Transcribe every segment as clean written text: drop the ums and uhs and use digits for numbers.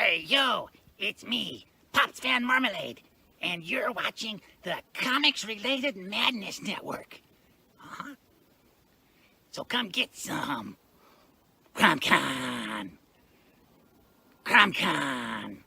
Hey, yo, it's me, Pops Van Marmalade, and you're watching the Comics-Related Madness Network. Uh-huh. So come get some. CromCon. CromCon.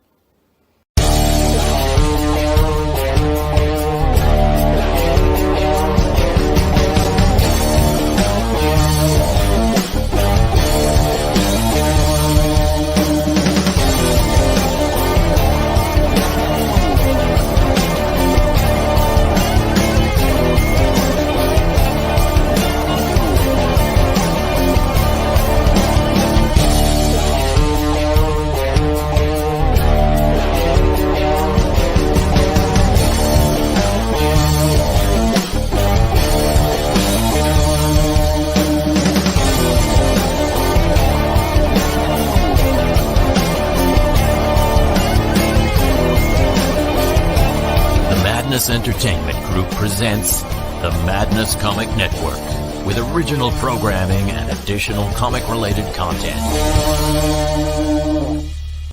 Madness Entertainment Group presents the Madness Comic Network with original programming and additional comic-related content.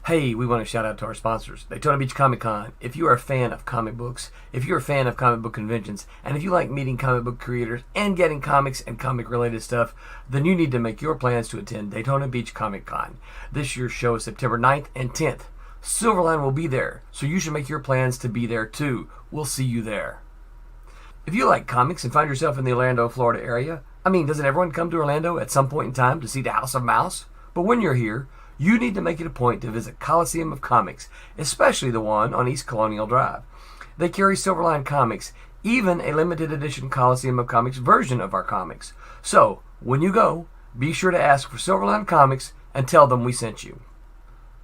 Hey, we want to shout out to our sponsors, Daytona Beach Comic Con. If you are a fan of comic books, if you're a fan of comic book conventions, and if you like meeting comic book creators and getting comics and comic-related stuff, then you need to make your plans to attend Daytona Beach Comic Con. This year's show is September 9th and 10th. Silverline will be there, so you should make your plans to be there too. We'll see you there. If you like comics and find yourself in the Orlando, Florida area, doesn't everyone come to Orlando at some point in time to see the House of Mouse? But when you're here, you need to make it a point to visit Coliseum of Comics, especially the one on East Colonial Drive. They carry Silverline comics, even a limited edition Coliseum of Comics version of our comics. So, when you go, be sure to ask for Silverline Comics and tell them we sent you.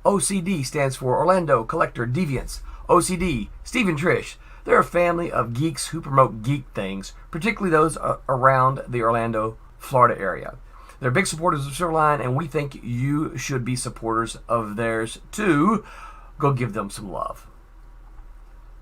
OCD stands for Orlando Collector Deviants. OCD, Steve and Trish, they're a family of geeks who promote geek things, particularly those around the Orlando, Florida area. They're big supporters of Silverline, and we think you should be supporters of theirs too. Go give them some love.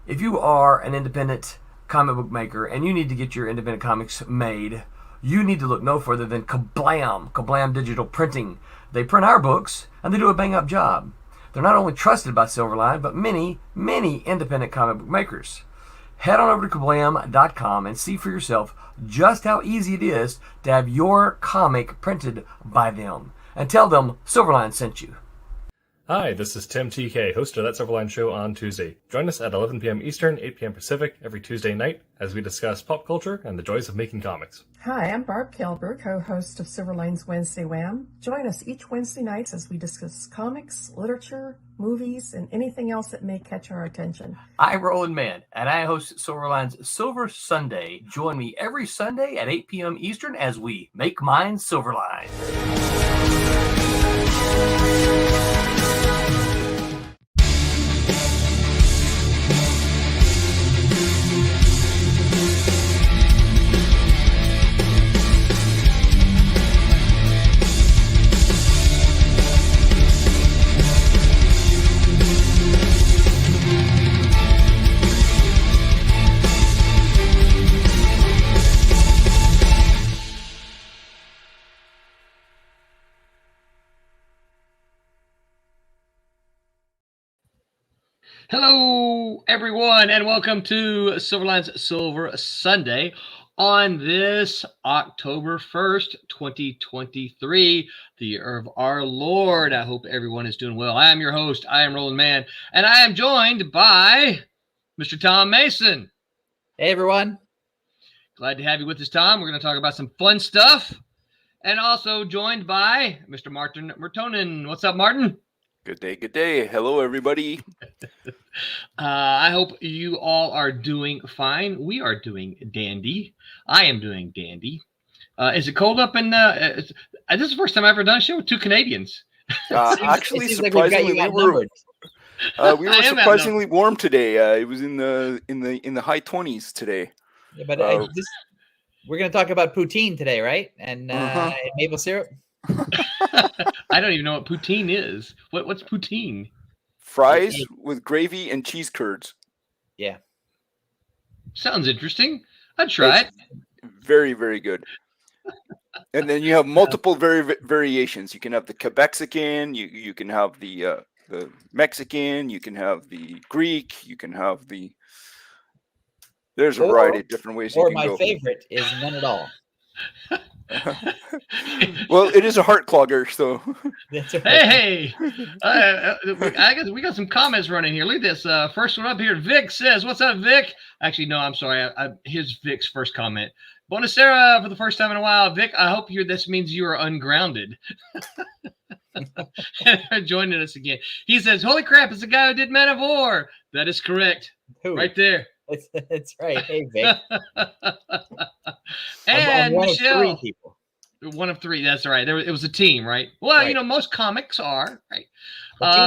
If you are an independent comic book maker and you need to get your independent comics made, you need to look no further than Kablam Digital Printing. They print our books, and they do a bang-up job. They're not only trusted by Silverline, but many, many independent comic book makers. Head on over to kablam.com and see for yourself just how easy it is to have your comic printed by them. And tell them Silverline sent you. Hi, this is Tim TK, host of That Silverline Show on Tuesday. Join us at 11 p.m. Eastern, 8 p.m. Pacific every Tuesday night as we discuss pop culture and the joys of making comics. Hi, I'm Barb Kelber, co-host of Silverline's Wednesday Wham. Join us each Wednesday night as we discuss comics, literature, movies, and anything else that may catch our attention. I'm Roland Mann, and I host Silverline's Silver Sunday. Join me every Sunday at 8 p.m. Eastern as we make mine Silverline. Hello, everyone, and welcome to Silverline's Silver Sunday on this October 1st, 2023, the year of our Lord. I hope everyone is doing well. I am your host. I am Roland Mann, and I am joined by Mr. Tom Mason. Hey, everyone. Glad to have you with us, Tom. We're going to talk about some fun stuff, and also joined by Mr. Martin Mertonen. What's up, Martin? Good day, good day. Hello, everybody. I hope you all are doing fine. We are doing dandy. I am doing dandy. Is it cold up in this is the first time I've ever done a show with two Canadians. Actually, surprisingly, we were surprisingly warm today. It was in the high 20s today. Yeah, but we're going to talk about poutine today, right? And maple syrup. I don't even know what poutine is. What's poutine? Fries with gravy and cheese curds. Yeah. Sounds interesting. I'd try it. Very, very good. And then you have multiple variations. You can have the Quebexican. You can have the the Mexican, you can have the Greek, you can have the. There's a variety of different ways you Or can my go. favorite is none at all. Well, it is a heart clogger, so. That's right. Hey, I guess we got some comments running here. Look at this. First one up here. Vic says, "What's up, Vic?" Actually, no, I'm sorry. Here's Vic's first comment. Buonasera for the first time in a while. Vic, I hope this means you are ungrounded. Joining us again. He says, "Holy crap, it's the guy who did Man of War." That is correct. Who? Right there. That's right. Hey, Vic. And I'm one Michelle. of 3 people. One of 3. That's right. It was a team, right? Well, Right. most comics are, right?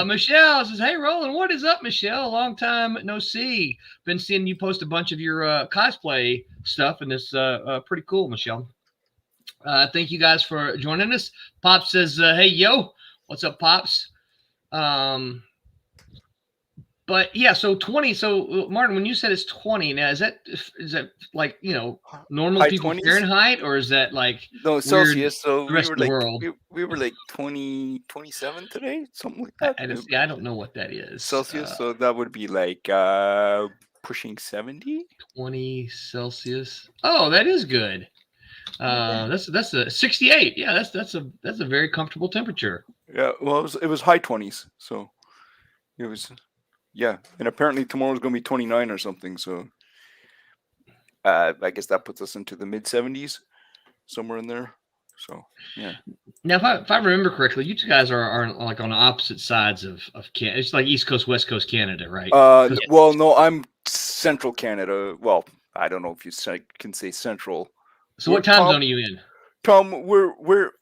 Michelle says, "Hey, Roland, what is up, Michelle? Long time no see. Been seeing you post a bunch of your cosplay stuff, and it's pretty cool, Michelle. Thank you guys for joining us." Pops says, "Hey, yo, what's up, Pops?" But yeah, so 20. So Martin, when you said it's 20, now is that like normal High people 20s? Fahrenheit, or is that like No, Celsius. So the rest of the world? we were like 27 today, something like that. I don't know what that is. Celsius, so that would be like pushing 70. 20 Celsius. Oh, that is good. That's a 68. Yeah, that's a very comfortable temperature. Yeah, well, it was high 20s, so it was. Yeah, and apparently tomorrow's going to be 29 or something. So I guess that puts us into the mid 70s, somewhere in there. So yeah. Now, if I remember correctly, you 2 guys are like on the opposite sides of Canada. It's like East Coast, West Coast Canada, right? Well, no, I'm Central Canada. Well, I don't know if you can say Central. So what time zone are you in? Tom,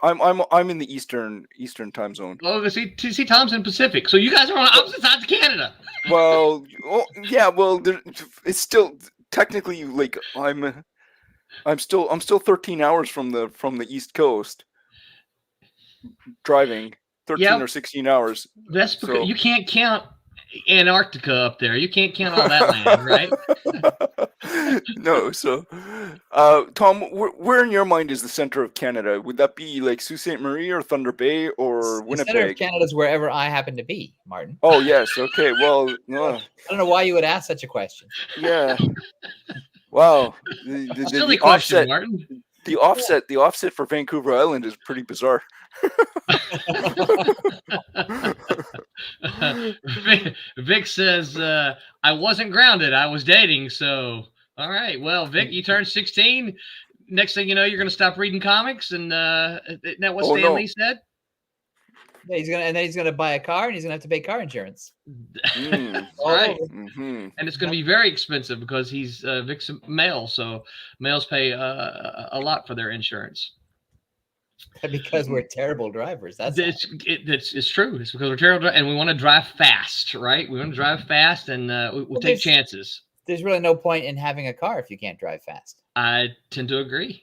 I'm in the Eastern time zone. Oh, see, Tom's in Pacific. So you guys are on opposite sides of Canada. Well, yeah. Well, it's still technically like I'm still 13 hours from the East Coast driving 13 or 16 hours. That's because you can't count Antarctica up there. You can't count all that land, right? No. So, Tom, where in your mind is the center of Canada? Would that be like Sault Ste. Marie or Thunder Bay or Winnipeg? The center of Canada is wherever I happen to be, Martin. Oh, yes. Okay. Well, I don't know why you would ask such a question. Yeah. Wow. Silly question, Martin. The offset for Vancouver Island is pretty bizarre. Vic says, "I wasn't grounded. I was dating." So, all right. Well, Vic, you turned 16. Next thing you know, you're going to stop reading comics, and isn't that what Stan Lee said? Yeah, he's gonna buy a car, and he's gonna have to pay car insurance. Right. And it's going to be very expensive because he's Vic's male, so males pay a lot for their insurance. Because we're terrible drivers. It's true. It's because we're terrible, and we want to drive fast, right? We want to drive fast, and we'll take chances. There's really no point in having a car if you can't drive fast. I tend to agree.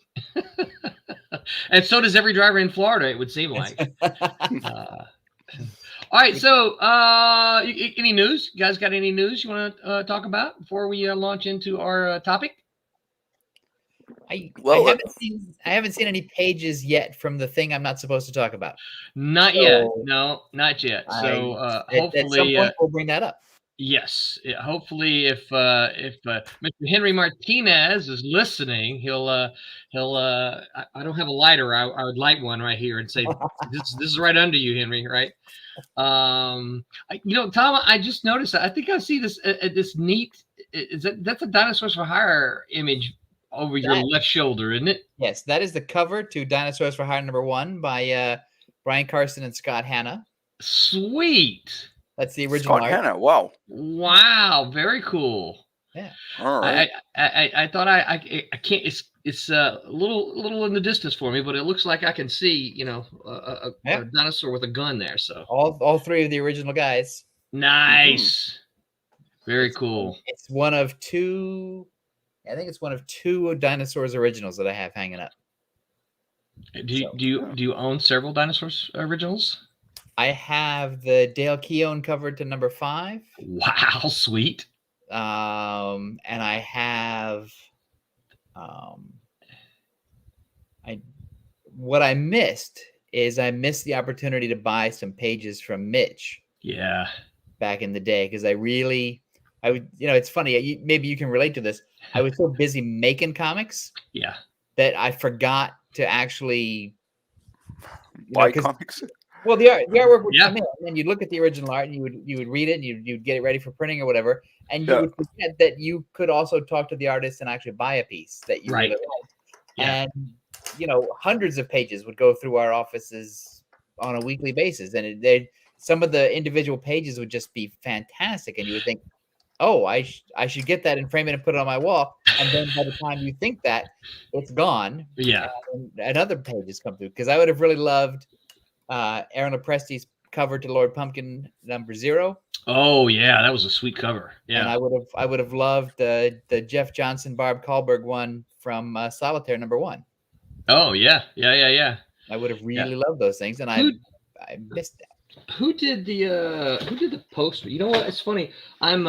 And so does every driver in Florida, it would seem like. All right, so any news? You guys got any news you want to talk about before we launch into our topic? I haven't seen any pages yet from the thing I'm not supposed to talk about. Not yet. No, not yet. So hopefully at some point we'll bring that up. Yes. Yeah, hopefully, if Mr. Henry Martinez is listening, he'll. I don't have a lighter. I would light one right here and say, "This is right under you, Henry." Right. Tom, I just noticed. I think I see this this neat. That's a Dinosaurs for Hire image over your left shoulder, isn't it? Yes, that is the cover to Dinosaurs for Hire #1 by Brian Carson and Scott Hanna. Sweet. That's the original Scott art. Hanna. Wow. Wow. Very cool. Yeah. All right. I thought I can't. It's a little in the distance for me, but it looks like I can see a dinosaur with a gun there. So all 3 of the original guys. Nice. Very cool. It's one of 2. I think it's one of 2 Dinosaurs originals that I have hanging up. Do you own several Dinosaurs originals? I have the Dale Keown cover to #5. Wow, sweet. And I have what I missed is I missed the opportunity to buy some pages from Mitch Yeah. Back in the day, because I would, it's funny. Maybe you can relate to this. I was so busy making comics, Yeah, that I forgot to actually Buy comics. Well, the artwork would Yeah. come in, and then you'd look at the original art, and you would read it, and you'd get it ready for printing or whatever, and you Yeah. would forget that you could also talk to the artist and actually buy a piece that you Right. really liked. Yeah. And hundreds of pages would go through our offices on a weekly basis, and some of the individual pages would just be fantastic, and you would think, oh, I should get that and frame it and put it on my wall. And then by the time you think that, it's gone. Yeah. And other pages come through, because I would have really loved Aaron Lopresti's cover to Lord Pumpkin #0. Oh yeah, that was a sweet cover. Yeah. And I would have loved the Jeff Johnson, Barb Kahlberg one from Solitaire #1. Oh yeah. I would have really loved those things, and I missed that. Who did the poster? You know what? It's funny. I'm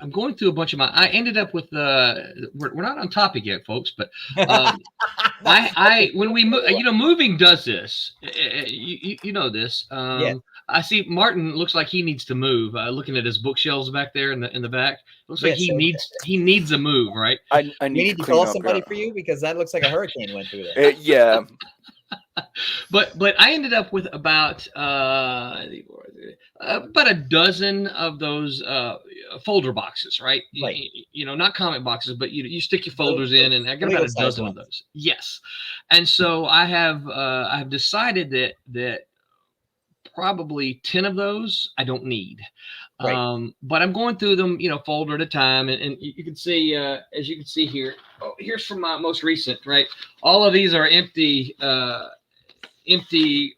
going through a bunch of I ended up with we're not on topic yet, folks, but when we move, moving does this. You know this. Yeah. I see Martin looks like he needs to move. Looking at his bookshelves back there in the back, looks like he needs a move, right? I need to call somebody for you, because that looks like a hurricane went through there. Yeah. But I ended up with about a dozen of those folder boxes, right? Right. Not comic boxes, but you stick your folders in, and I got about a dozen of those. Yes, and so I've decided that probably 10 of those I don't need. Right. But I'm going through them, folder at a time, and you can see, as you can see here. Oh, here's from my most recent, right? All of these are empty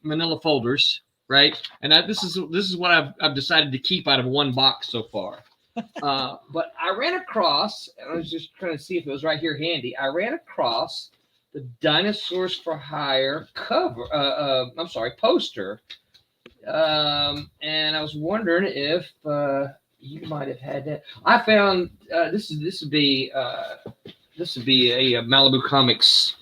manila folders, right? And this is what I've decided to keep out of one box so far. But I ran across, and I was just trying to see if it was right here handy. I ran across the Dinosaurs for Hire poster. And I was wondering if you might have had that. I found this would be a Malibu Comics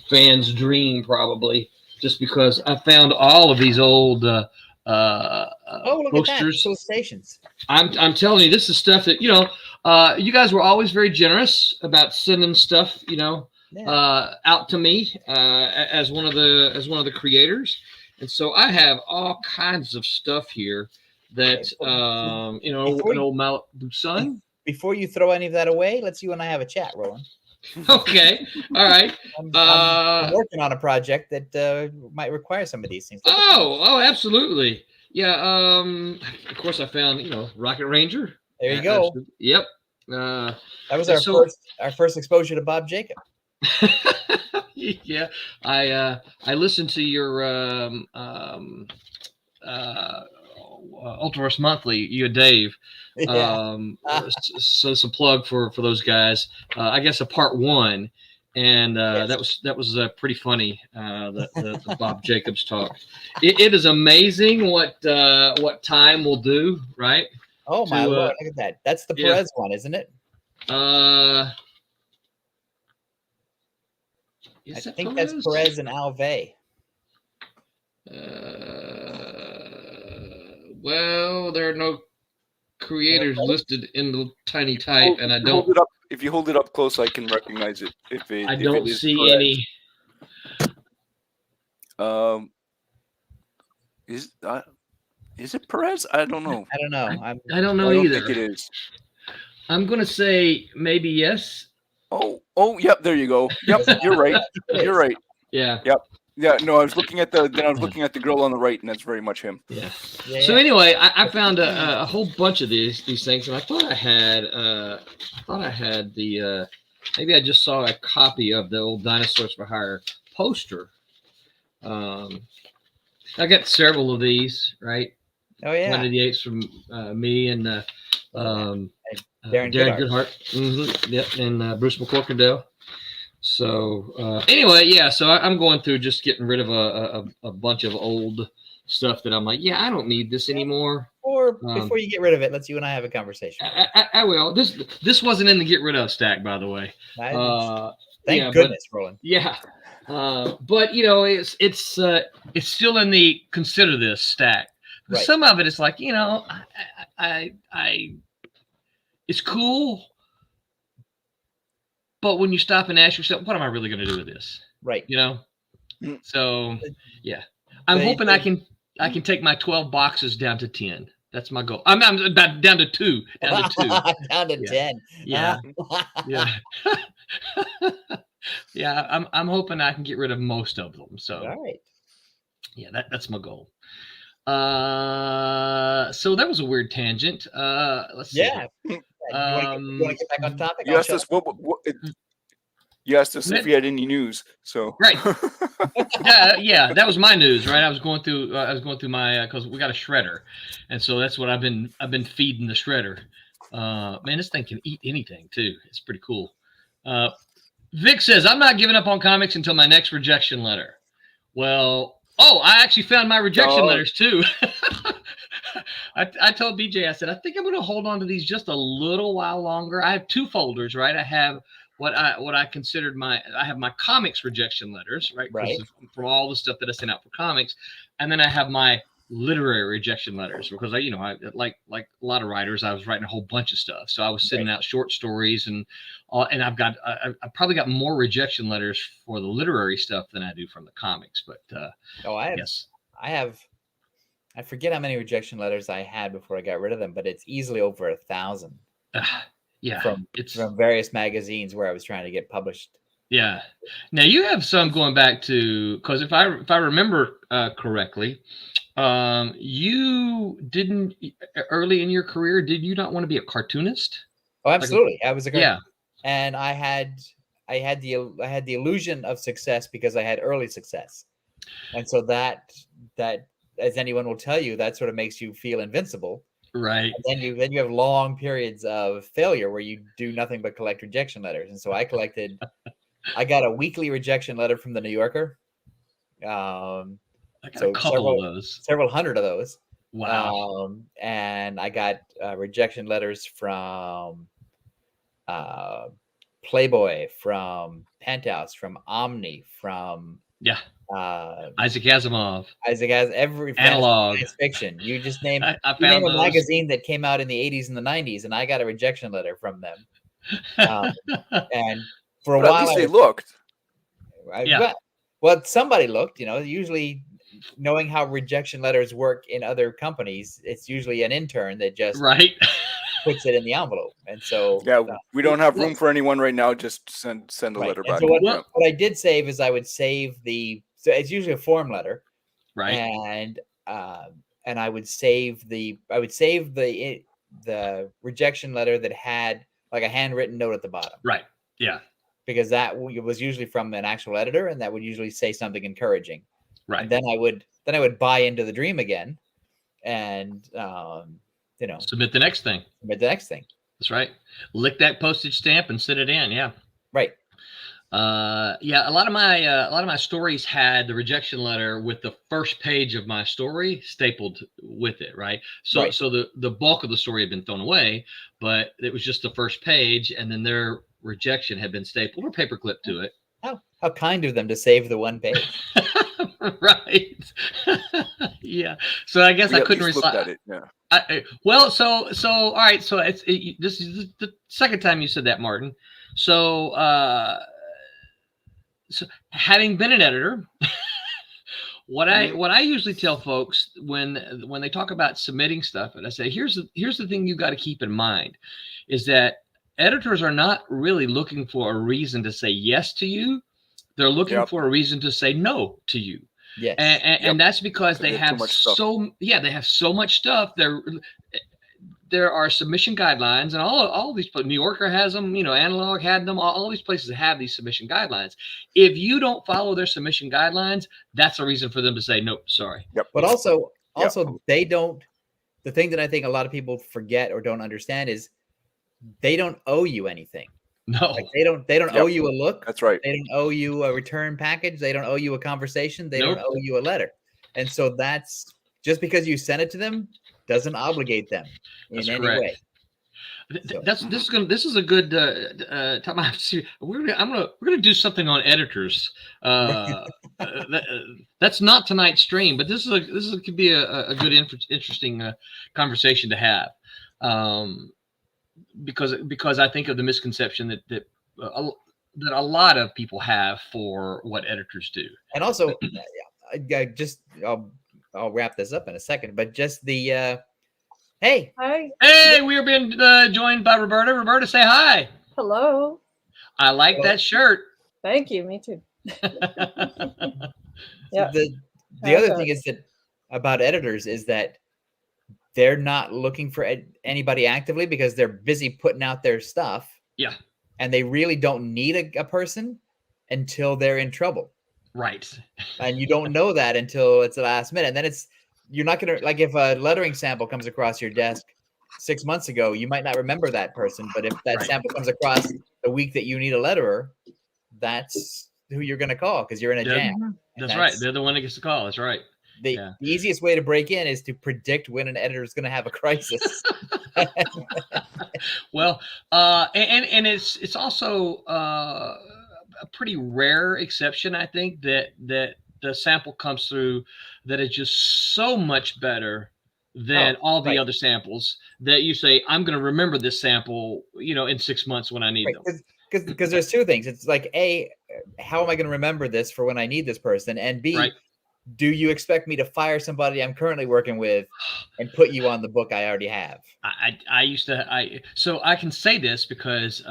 fan's dream, probably, just because I found all of these old Look posters. at that. Illustrations. I'm telling you, this is stuff that you guys were always very generous about sending stuff out to me as one of the creators. And so I have all kinds of stuff here that, an old Malibu Sun. Before you throw any of that away, let's you and I have a chat, Roland. Okay. All right. I'm working on a project that might require some of these things. Oh, absolutely. Yeah. Of course, I found, Rocket Ranger. There you go. Yep. That was our first exposure to Bob Jacob. Yeah, I listened to your Ultraverse Monthly, you and Dave. Yeah. So it's a plug for those guys. I guess a part 1, and yes. that was pretty funny. The Bob Jacobs talk. It is amazing what time will do, right? Oh my Lord! Look at that. That's the Perez one, isn't it? I think that's Perez and Alvey. Well, there are no creators listed in the tiny type, and I don't. Hold it up. If you hold it up close, I can recognize it. I don't see any. Is it Perez? I don't know. I don't know. I don't know either. I don't think it is. I'm gonna say maybe yes. Oh, yep. There you go. Yep, you're right. You're right. Yeah. Yep. Yeah. No, I was looking at the girl on the right, and that's very much him. Yeah. So anyway, I found a whole bunch of these things, and I thought I had the maybe I just saw a copy of the old Dinosaurs for Hire poster. I got several of these, right? Oh yeah. 188s from me and Darren Goodhart. Mm-hmm. Yep, and Bruce McCorkindale. So anyway, yeah. So I'm going through just getting rid of a bunch of old stuff that I'm like, yeah, I don't need this anymore. Or before you get rid of it, let's you and I have a conversation. I will. This wasn't in the get rid of stack, by the way. Thank goodness, Roland. Yeah. But it's still in the consider this stack, Right. Some of it is like, it's cool, but when you stop and ask yourself, what am I really going to do with this? Right. So yeah, I'm hoping I can take my 12 boxes down to 10. That's my goal. I'm down to 2. Down to 2. Down to 10. Yeah. Yeah. Yeah. I'm hoping I can get rid of most of them. So All right. yeah, that's my goal. So that was a weird tangent. Let's see. Yeah. You want to get back on topic? You asked us you asked us if we had any news. So right. Yeah, that was my news, right? I was going through my because we got a shredder, and so that's what I've been feeding the shredder. Man, this thing can eat anything too. It's pretty cool. Vic says, I'm not giving up on comics until my next rejection letter. Well, I actually found my rejection letters too. I told BJ, I said, I think I'm going to hold on to these just a little while longer. I have 2 folders, right? I have what I considered I have my comics rejection letters, right? Right. From all the stuff that I sent out for comics. And then I have my literary rejection letters because I like a lot of writers, I was writing a whole bunch of stuff. So I was sending out short stories and I've probably got more rejection letters for the literary stuff than I do from the comics. But I forget how many rejection letters I had before I got rid of them, but it's easily over 1,000. Yeah, from various magazines where I was trying to get published. Yeah. Now you have some going back to, because if I remember correctly, you didn't early in your career, did you not want to be a cartoonist? Oh, absolutely. I was a yeah, and I had the illusion of success because I had early success, and so that as anyone will tell you, that sort of makes you feel invincible. Right. And then you have long periods of failure where you do nothing but collect rejection letters. And so I got a weekly rejection letter from the New Yorker. I got a couple of those. Several hundred of those. Wow. And I got rejection letters from Playboy, from Penthouse, from Omni, from Isaac Asimov. Every Analog science fiction. You just name I you name found a magazine that came out in the 80s and the 90s, and I got a rejection letter from them. And for a while, at least they looked. Well, somebody looked. Usually, knowing how rejection letters work in other companies, it's usually an intern that just puts it in the envelope. And so we don't have room for anyone right now. Just send a letter back. So what I did save is I would save so it's usually a form letter, right? And I would save the rejection letter that had like a handwritten note at the bottom, right? Yeah, because that was usually from an actual editor, and that would usually say something encouraging, right? And then I would buy into the dream again, and submit the next thing. That's right. Lick that postage stamp and send it in. Yeah. Right. A lot of my stories had the rejection letter with the first page of my story stapled with it, right? So the bulk of the story had been thrown away, but it was just the first page, and then their rejection had been stapled or paper clipped to it. How kind of them to save the one page. Right. Yeah. So I guess I couldn't recite it. Yeah. So all right. So this is the second time you said that, Martin. So having been an editor, what I usually tell folks when they talk about submitting stuff, and I say, here's the thing you got to keep in mind, is that editors are not really looking for a reason to say yes to you. They're looking for a reason to say no to you. Yes. And that's because they have they have so much stuff. There are submission guidelines, and all these, New Yorker has them, Analog had them, all these places have these submission guidelines. If you don't follow their submission guidelines, that's a reason for them to say, nope, sorry. Yep. But also they don't, the thing that I think a lot of people forget or don't understand is they don't owe you anything. No, like they don't owe you a look. That's right. They don't owe you a return package. They don't owe you a conversation. They don't owe you a letter. And so that's just because you sent it to them doesn't obligate them in any way. So- This is a good time. We're gonna do something on editors. That's not tonight's stream, but this could be a good interesting conversation to have. Because I think of the misconception that a lot of people have for what editors do. And also, I'll wrap this up in a second, but just the hey, Hi. Hey, we are being joined by Roberta. Roberta, say hi. Hello. I like that shirt. Thank you. Me too. Yeah. The other thing is that about editors is that they're not looking for anybody actively because they're busy putting out their stuff. Yeah. And they really don't need a person until they're in trouble. Right. And you don't know that until it's the last minute. And then you're not going to, like, if a lettering sample comes across your desk 6 months ago, you might not remember that person. But if that sample comes across the week that you need a letterer, that's who you're going to call because you're in a jam. That's right. They're the one that gets the call. That's right. The easiest way to break in is to predict when an editor is going to have a crisis. Well, and it's also a pretty rare exception, I think, that the sample comes through that is just so much better than all the other samples that you say, I'm going to remember this sample, in 6 months when I need them. Because there's two things. It's like, A, how am I going to remember this for when I need this person? And B, do you expect me to fire somebody I'm currently working with and put you on the book I already have? So I can say this because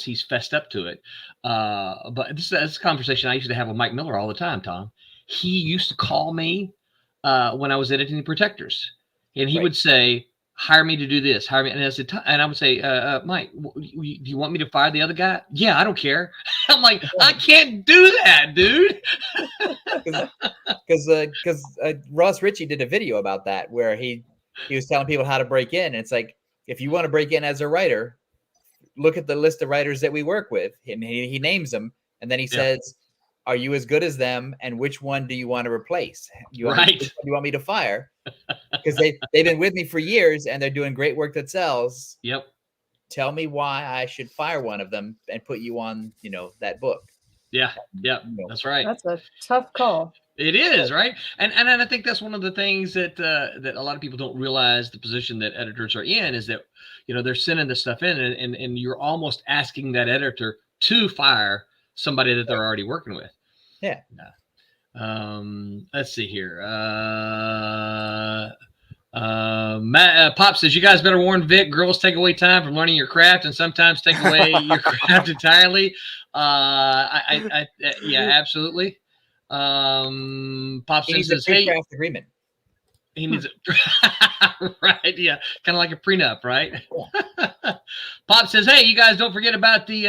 he's fessed up to it. But this is a conversation I used to have with Mike Miller all the time, Tom. He used to call me when I was editing the Protectors, and he would say, hire me to do this, hire me. And I would say, Mike, do you want me to fire the other guy? Yeah, I don't care. I'm like, I can't do that, dude. Because Ross Ritchie did a video about that where he was telling people how to break in. And it's like, if you want to break in as a writer, look at the list of writers that we work with. And he names them. And then he says, are you as good as them? And which one do you want to replace? You want me to fire? Because they've been with me for years and they're doing great work that sells. Yep. Tell me why I should fire one of them and put you on, that book. Yeah. Yeah. That's right. That's a tough call. It is, right? And I think that's one of the things that that a lot of people don't realize the position that editors are in is that, they're sending this stuff in and you're almost asking that editor to fire somebody that they're already working with. Yeah. Let's see here. Matt, Pop says, you guys better warn Vic, girls take away time from learning your craft and sometimes take away your craft entirely. Yeah, absolutely. Pop says, hey, craft agreement. He needs it. Right. Yeah. Kind of like a prenup, right? Yeah. Pop says, hey, you guys don't forget about the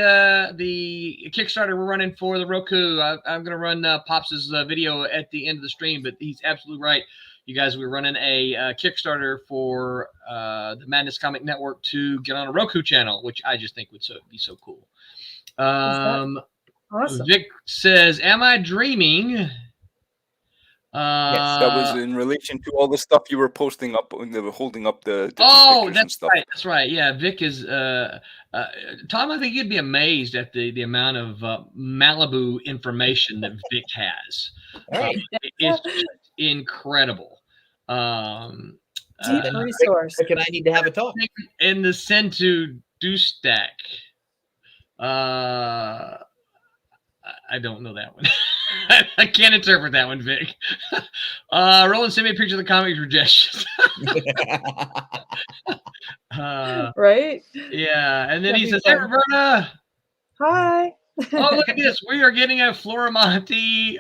Kickstarter we're running for the Roku. I'm going to run Pops's video at the end of the stream, but he's absolutely right. You guys, we're running a Kickstarter for the Madness Comic Network to get on a Roku channel, which I just think would be so cool. Awesome. Vic says, am I dreaming? Yes, that was in relation to all the stuff you were posting up when they were holding up the that's stuff. right. That's right. Yeah, Vic is Tom. I think you'd be amazed at the amount of Malibu information that Vic has. It's just incredible. Deep resource. Can I need to have a talk in the send to do stack? I don't know that one. I can't interpret that one, Vic. Roland sent me a picture of the comic rejection. Right? Yeah. And then he says, hey, Roberta. Hi. Oh, look at this. We are getting a Floramonte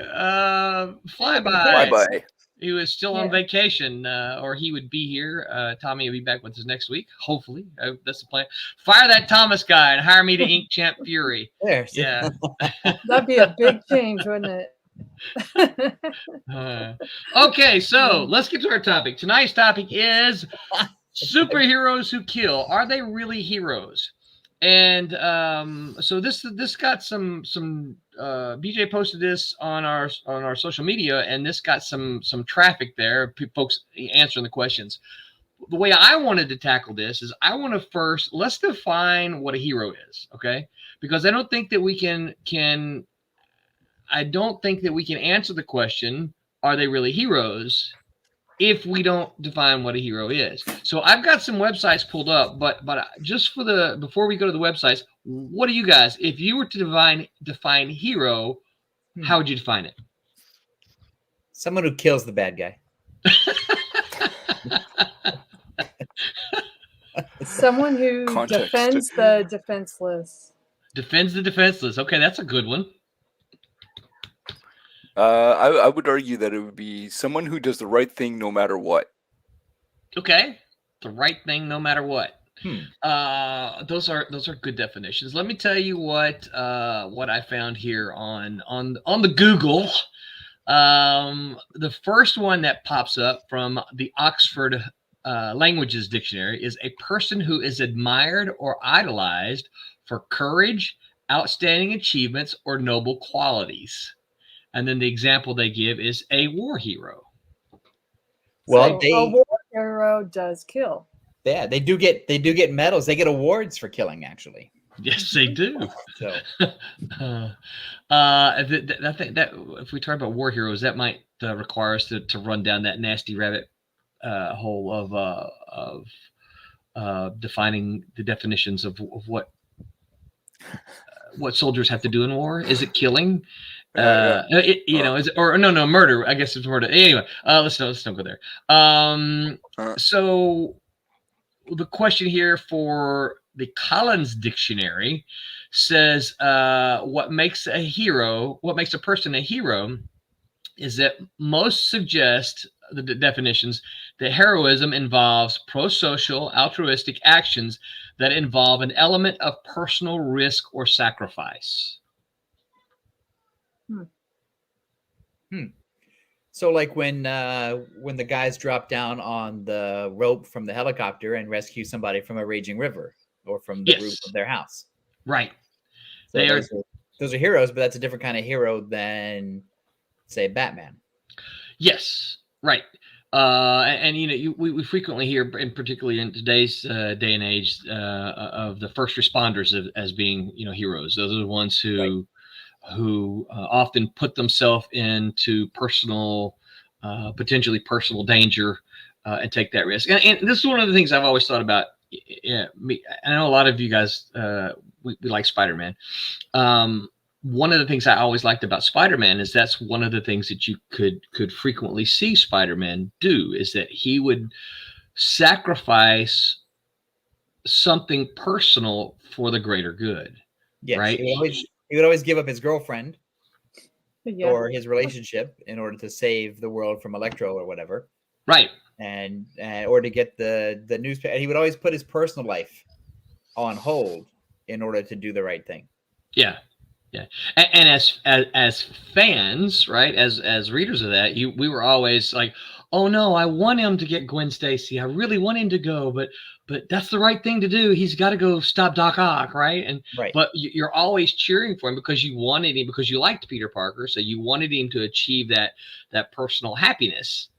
flyby. He was still on vacation, or he would be here. Tommy will be back with us next week, hopefully. That's the plan. Fire that Thomas guy and hire me to ink Champ Fury. Yeah. That'd be a big change, wouldn't it? Okay, so let's get to our topic. Tonight's topic is superheroes who kill. Are they really heroes? And so this got some BJ posted this on our social media, and this got some traffic there. Folks answering the questions. the way I wanted to tackle this is I want to let's define what a hero is, okay? Because I don't think that we can answer the question, are they really heroes, if we don't define what a hero is. So I've got some websites pulled up, but just before we go to the websites, what do you guys, if you were to define hero, how would you define it? Someone who kills the bad guy. Someone who Context. defends the defenseless. Defends the defenseless. Okay, that's a good one. I would argue that it would be someone who does the right thing no matter what. Okay, the right thing no matter what. Those are good definitions. Let me tell you what I found here on the Google. The first one that pops up from the Oxford Languages Dictionary is a person who is admired or idolized for courage, outstanding achievements, or noble qualities. And then the example they give is a war hero. Well, So a war hero does kill. Yeah, they do get medals. They get awards for killing, actually. Yes, they do. So I think that if we talk about war heroes, that might require us to run down that nasty rabbit hole of defining the definitions of what soldiers have to do in war. Is it killing? Is it, or no, murder. I guess it's murder. Anyway, let's don't go there. So the question here for the Collins Dictionary says, what makes a person a hero is that most suggest the definitions that heroism involves pro-social, altruistic actions that involve an element of personal risk or sacrifice. So like when the guys drop down on the rope from the helicopter and rescue somebody from a raging river or from the roof of their house. Right. So those are heroes, but that's a different kind of hero than, say, Batman. Yes. Right. And we frequently hear, and particularly in today's day and age, of the first responders as being, heroes. Those are the ones who often put themselves into potentially personal danger and take that risk. And this is one of the things I've always thought about. I know a lot of you guys, we like Spider-Man. One of the things I always liked about Spider-Man is that's one of the things that you could frequently see Spider-Man do, is that he would sacrifice something personal for the greater good. Yes, right? He would always give up his girlfriend Yeah. or his relationship in order to save the world from Electro or whatever. Right. And or to get the newspaper. He would always put his personal life on hold in order to do the right thing. Yeah. Yeah. And as fans, right, as readers of that, we were always like, oh no, I want him to get Gwen Stacy. I really want him to go, but that's the right thing to do. He's got to go stop Doc Ock, right? And right. But you're always cheering for him because you wanted him, because you liked Peter Parker, so you wanted him to achieve that personal happiness.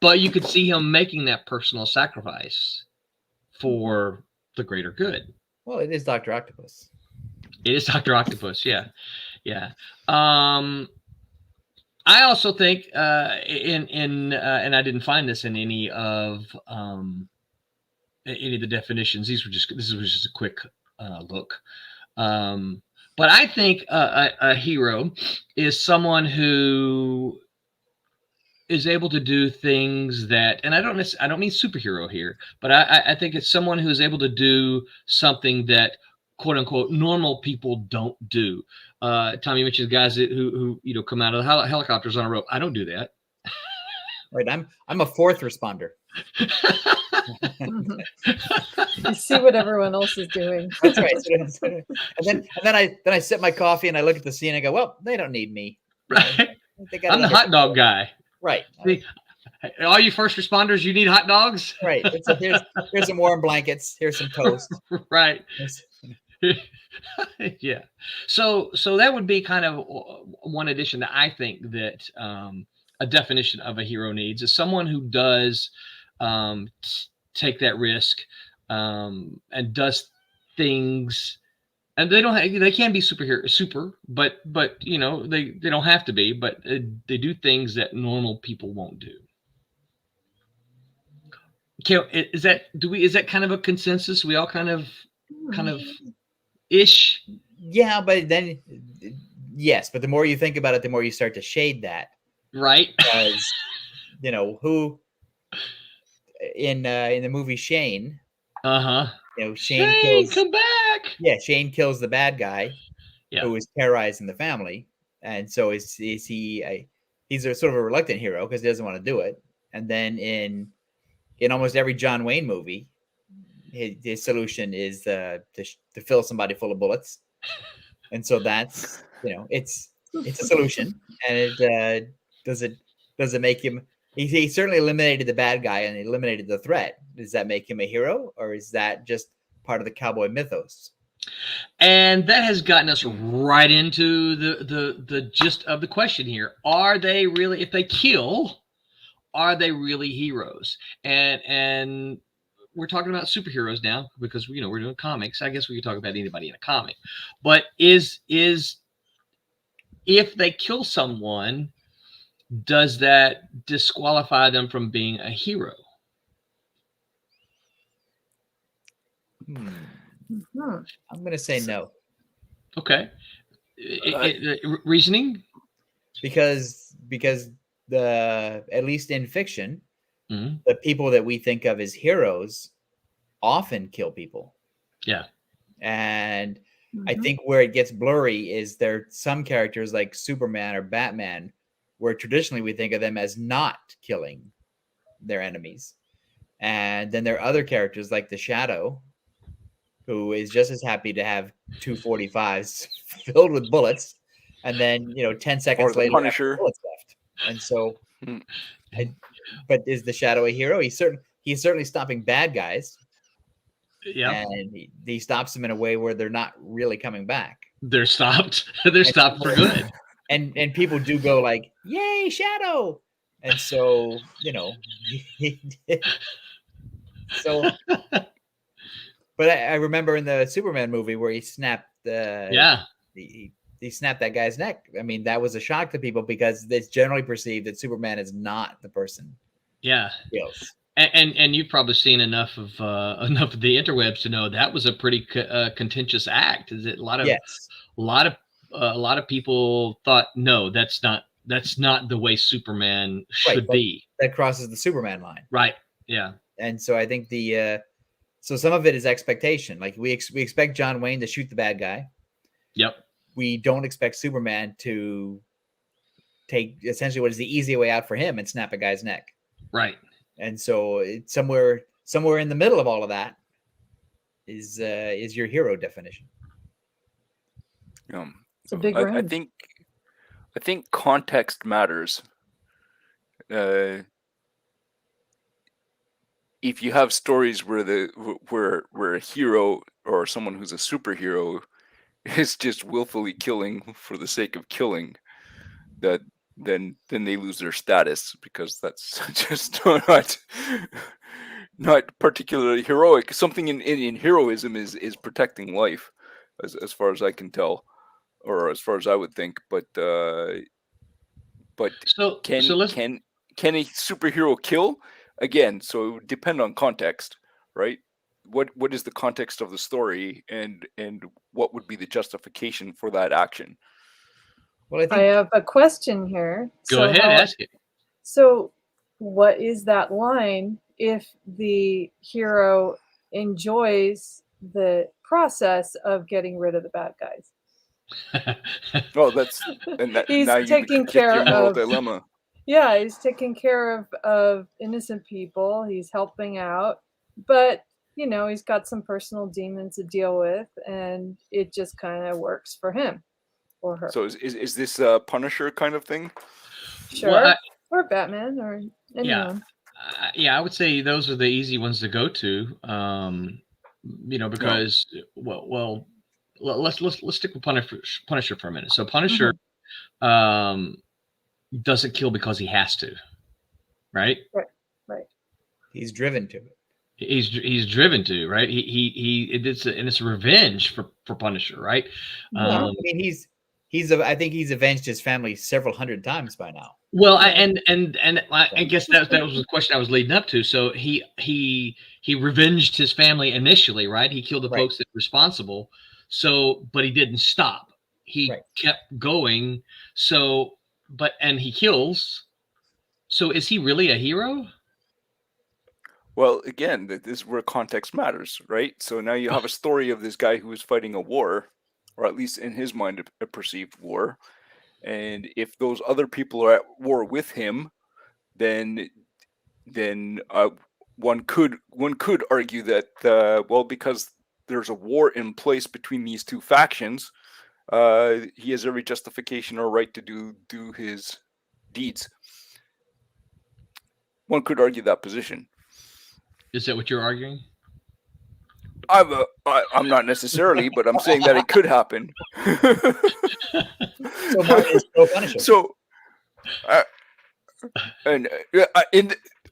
But you could see him making that personal sacrifice for the greater good. Well, it is Dr. Octopus. It is Dr. Octopus, yeah. I also think and I didn't find this in any of the definitions. This was just a quick look. But I think a hero is someone who is able to do things that, and I don't mean superhero here, but I think it's someone who is able to do something that, quote unquote, normal people don't do. Tom, you mentioned guys who come out of the helicopters on a rope. I don't do that. Right. I'm a fourth responder. You see what everyone else is doing. That's right. And then I sip my coffee and I look at the scene and I go, well, they don't need me. Right. I'm the hot dog guy. Right. See, all you first responders, you need hot dogs. Right. Here's some warm blankets. Here's some toast. Right. Yeah. So that would be kind of one addition that I think that a definition of a hero needs is someone who does take that risk, and does things. And they don't have, they can be but you know, they don't have to be, but they do things that normal people won't do. Okay, is that kind of a consensus? We all kind of ish. Yeah, but then yes, but the more you think about it, the more you start to shade that. Right. Because you know who in the movie Shane. Uh-huh. You know, Shane kills, come back. Yeah, Shane kills the bad guy, who is terrorizing the family, and so is he? He's a sort of a reluctant hero because he doesn't want to do it. And then in almost every John Wayne movie, his solution is to fill somebody full of bullets, and so that's it's a solution, and it does it make him? He certainly eliminated the bad guy and eliminated the threat. Does that make him a hero, or is that just part of the cowboy mythos? And that has gotten us right into the gist of the question here. Are they really, if they kill, are they really heroes? And we're talking about superheroes now because we're doing comics. I guess we could talk about anybody in a comic. But is if they kill someone, does that disqualify them from being a hero? I'm going to say no. Okay. Reasoning? Because at least in fiction, the people that we think of as heroes often kill people. Yeah. And I think where it gets blurry is there are some characters like Superman or Batman where traditionally we think of them as not killing their enemies. And then there are other characters like the Shadow, who is just as happy to have 245s filled with bullets, and then 10 seconds later, Punisher. bullets left. And so, but is the Shadow a hero? He's certainly stopping bad guys. Yeah, and he stops them in a way where they're not really coming back. They're stopped. They're stopped for good. And people do go like, "Yay, Shadow!" And so so. But I remember in the Superman movie where he snapped he snapped that guy's neck. I mean, that was a shock to people because it's generally perceived that Superman is not the person. Yeah. Kills. And you've probably seen enough of the interwebs to know that was a pretty contentious act. Is it a lot of people thought, no, that's not the way Superman should be. That crosses the Superman line. Right. Yeah. And so I think so some of it is expectation. Like we expect John Wayne to shoot the bad guy. Yep. We don't expect Superman to take essentially what is the easy way out for him and snap a guy's neck. Right. And so it's somewhere in the middle of all of that is your hero definition. It's a big range. I think context matters. If you have stories where a hero or someone who's a superhero is just willfully killing for the sake of killing, then they lose their status because that's just not particularly heroic. Something in heroism is protecting life, as far as I can tell, or as far as I would think. But can a superhero kill? Again, so it would depend on context, right? What is the context of the story, and what would be the justification for that action? Well, I have a question here. Go ahead, ask it. So, what is that line if the hero enjoys the process of getting rid of the bad guys? Well, he's now taking care your moral of dilemma. Yeah, he's taking care of innocent people. He's helping out, but he's got some personal demons to deal with, and it just kind of works for him or her. So is this a Punisher kind of thing? Sure, well, or Batman or anyone. Yeah, I would say those are the easy ones to go to. Because let's stick with Punisher for a minute. So Punisher, doesn't kill because he has to, right? Right. He's driven to it. He's driven to, right? It's a revenge for Punisher, right? Well, I mean, I think he's avenged his family several hundred times by now. Well, I guess that was the question I was leading up to. So he revenged his family initially, right? He killed the folks that were responsible. So, but he didn't stop. He kept going. So, and he kills. So, is he really a hero? Well, again, this is where context matters, right? So now you have a story of this guy who is fighting a war, or at least in his mind, a perceived war. And if those other people are at war with him, then one could argue that well, because there's a war in place between these two factions, he has every justification or right to do his deeds. One could argue that position. Is that what you're arguing? I'm not necessarily, but I'm saying that it could happen. So Martin is pro Punisher. So,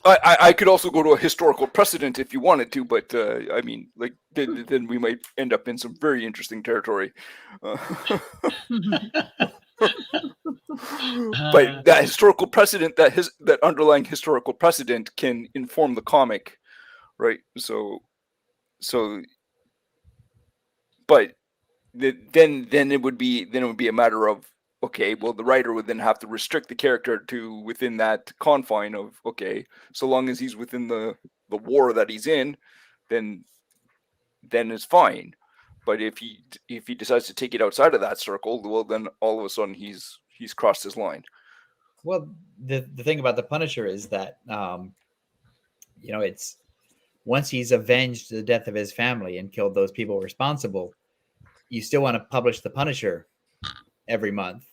I could also go to a historical precedent if you wanted to, but I mean, like then we might end up in some very interesting territory. But that historical precedent, that underlying historical precedent, can inform the comic, right? So, but then it would be a matter of, okay, well, the writer would then have to restrict the character to within that confine of, okay, so long as he's within the war that he's in, then it's fine. But if he decides to take it outside of that circle, well, then all of a sudden he's crossed his line. Well, the thing about the Punisher is that it's once he's avenged the death of his family and killed those people responsible, you still want to publish the Punisher every month.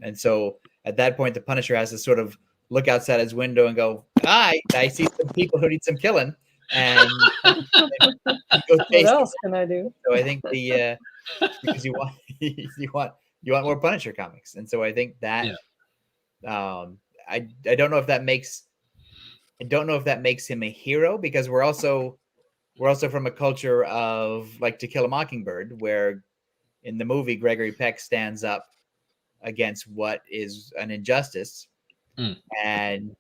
And so at that point, the Punisher has to sort of look outside his window and go, I see some people who need some killing. And what else can I do? So I think because you want more Punisher comics. And so I think that I don't know if that makes him a hero, because we're also from a culture of like To Kill a Mockingbird, where in the movie Gregory Peck stands up against what is an injustice and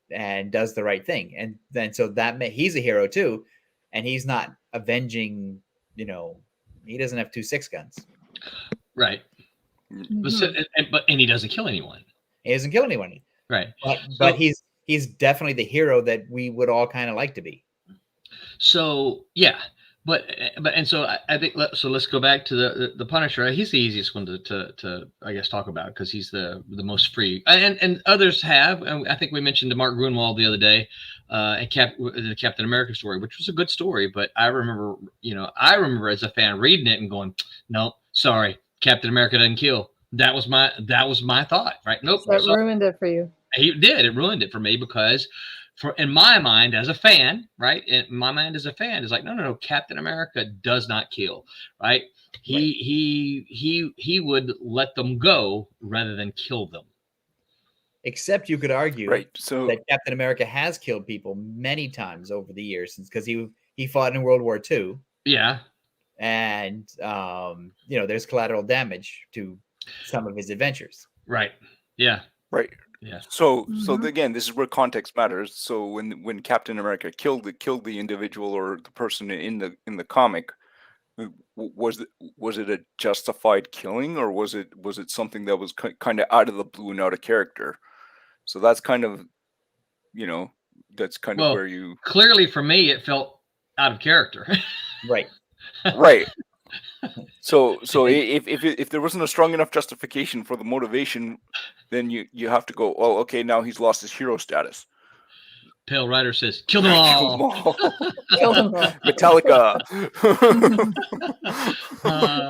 does the right thing, and then so that he's a hero too, and he's not avenging. He doesn't have 2 6-guns, right? Mm-hmm. But he doesn't kill anyone. He doesn't kill anyone, right? But he's definitely the hero that we would all kind of like to be. So yeah. But I think so. Let's go back to the Punisher. He's the easiest one to I guess talk about, because he's the most free, and others have. And I think we mentioned the Mark Grunwald the other day, and the Captain America story, which was a good story. But I remember as a fan reading it and going, no, sorry, Captain America doesn't kill. That was my thought, right? Nope. So that ruined it for you. It ruined it for me, because in my mind as a fan, right? In my mind as a fan is like, no, Captain America does not kill, right? He would let them go rather than kill them. Except you could argue that Captain America has killed people many times over the years, because he fought in World War II. Yeah. And there's collateral damage to some of his adventures. Right. Yeah. Right. Yeah. So again, this is where context matters. So when Captain America killed the individual or the person in the comic, was it a justified killing, or was it something that was kind of out of the blue and out of character? So that's kind of where you clearly, for me, it felt out of character. Right. Right. So if there wasn't a strong enough justification for the motivation, then you have to go, oh, okay, now he's lost his hero status. Pale Rider says, kill them all. Kill them all. Metallica.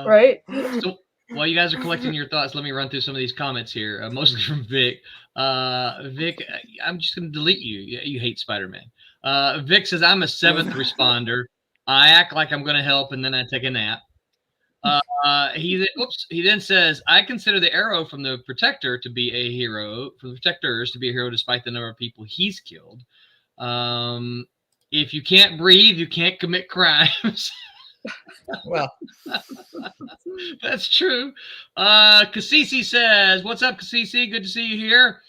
Right. So while you guys are collecting your thoughts, let me run through some of these comments here, mostly from Vic. Vic, I'm just going to delete you. You hate Spider-Man. Vic says, I'm a 7th responder. I act like I'm going to help, and then I take a nap. He then says, I consider the Arrow from the Protector to be a hero, from the Protectors to be a hero, despite the number of people he's killed. If you can't breathe, you can't commit crimes. Well, That's true. Kasisi says, "What's up, Kasisi? Good to see you here."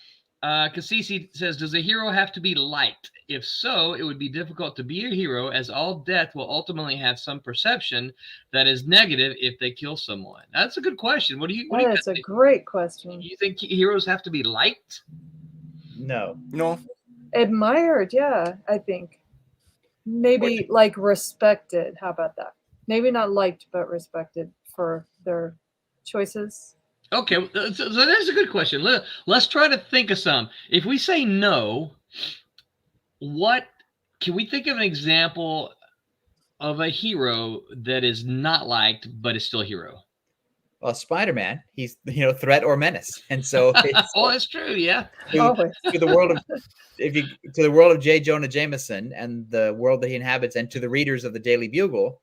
Kasisi says, "Does a hero have to be liked? If so, it would be difficult to be a hero, as all death will ultimately have some perception that is negative if they kill someone." That's a good question. What do you That's guys a think? great question. You think heroes have to be liked? no. No, Admired, yeah, I think. Maybe like respected. How about that? Maybe not liked, but respected for their choices. Okay, so that's a good question. Let's try to think of some. If we say no, what can we think of an example of a hero that is not liked but is still a hero? Well, Spider-Man, he's threat or menace, and so it's, Oh, that's true. Yeah. Always. to the world of to the world of J. Jonah Jameson and the world that he inhabits, and to the readers of the Daily Bugle,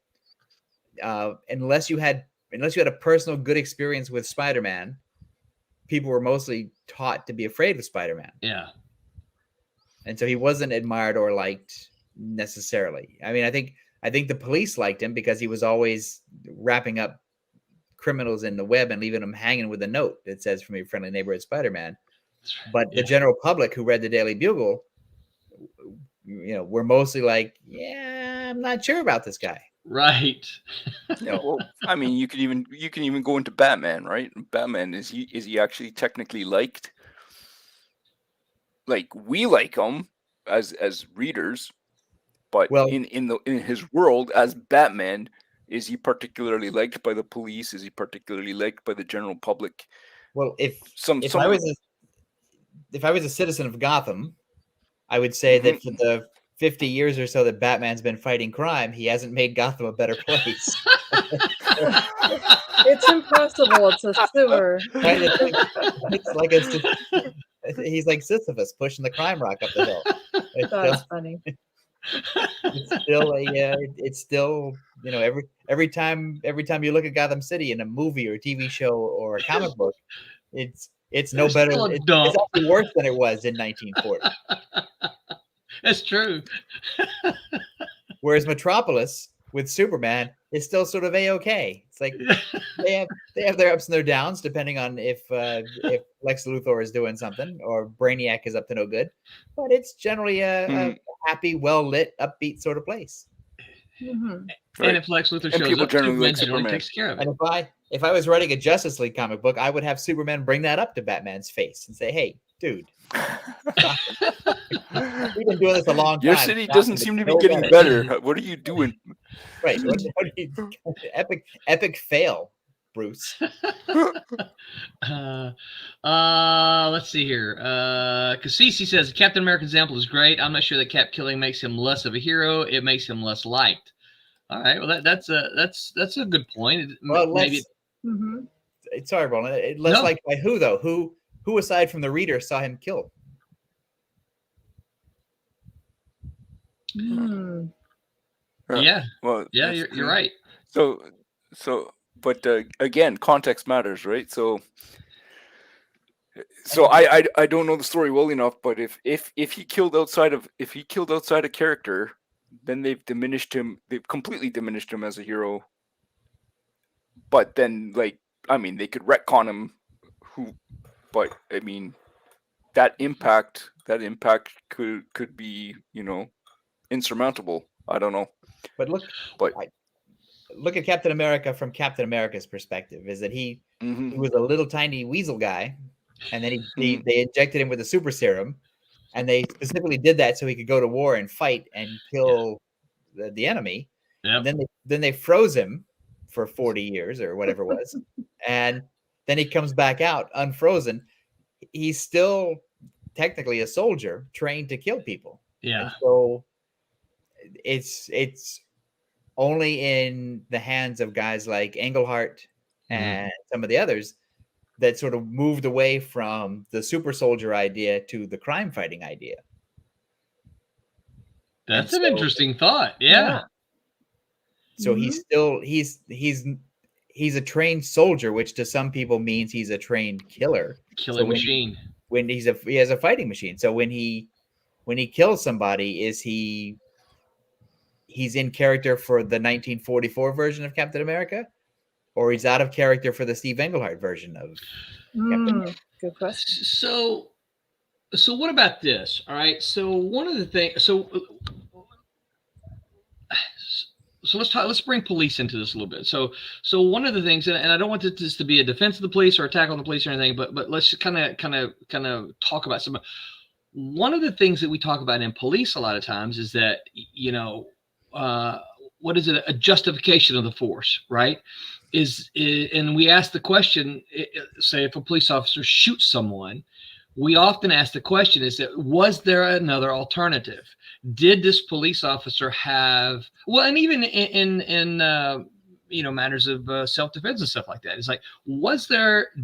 unless you had a personal good experience with Spider-Man, people were mostly taught to be afraid of Spider-Man. Yeah. And so he wasn't admired or liked necessarily. I mean, I think the police liked him because he was always wrapping up criminals in the web and leaving them hanging with a note that says, "From your friendly neighborhood Spider-Man." But the general public who read the Daily Bugle, were mostly like, "Yeah, I'm not sure about this guy." Right. yeah. Well, I mean, you can even go into Batman, right? Batman, is he actually technically liked? Like, we like him as readers, but Well, in his world as Batman, is he particularly liked by the police? Is he particularly liked by the general public? Well, if I was a citizen of Gotham, I would say that for the 50 years or so that Batman's been fighting crime, he hasn't made Gotham a better place. It's impossible. It's a sewer. Right? It's like he's like Sisyphus pushing the crime rock up the hill. That's funny. It's still every time you look at Gotham City in a movie or a TV show or a comic book, it's no better. It's actually worse than it was in 1940. That's true. Whereas Metropolis with Superman is still sort of a-okay. It's like they have their ups and their downs depending on if Lex Luthor is doing something or Brainiac is up to no good, but it's generally a happy, well lit, upbeat sort of place. Mm-hmm. Right. And if Lex Luthor shows up, Superman generally takes care of it. And if I was writing a Justice League comic book, I would have Superman bring that up to Batman's face and say, "Hey, dude, we've been doing this a long time. Your city doesn't seem to be getting better. What are you doing?" Right. Epic fail, Bruce. Let's see here. Kasisi says Captain America example is great. I'm not sure that Cap killing makes him less of a hero. It makes him less liked. All right. Well, that's a good point. Well, maybe. Sorry, Roland. Less liked by who though? Who aside from the reader saw him killed? Yeah. Well, yeah, you're right. So, but again, context matters, right? So I don't know the story well enough, but if he killed outside a character, then they've completely diminished him as a hero. But then, they could retcon him. But I mean, that impact could be insurmountable. I don't know. But look at Captain America from Captain America's perspective. Is that he was a little tiny weasel guy, and then they injected him with a super serum, and they specifically did that so he could go to war and fight and kill the enemy. Yep. And then they froze him for 40 years or whatever it was, and then he comes back out unfrozen. He's still technically a soldier trained to kill people. Yeah. And so it's only in the hands of guys like Englehart and some of the others that sort of moved away from the super soldier idea to the crime fighting idea. That's an interesting thought. Yeah. So he's a trained soldier, which to some people means he's a trained killer. Killing machine. When he has a fighting machine. So when he kills somebody, is he he's in character for the 1944 version of Captain America, or he's out of character for the Steve Englehart version of Captain America. Good question. So what about this? All right. So one of the things. So let's bring police into this a little bit. So one of the things, and I don't want this to be a defense of the police or attack on the police or anything, but let's just kind of talk about some. One of the things that we talk about in police a lot of times is that, what is it? A justification of the force, right? And we ask the question, say if a police officer shoots someone, we often ask the question, was there another alternative? Did this police officer have, well, and even in matters of self-defense and stuff like that, it's like,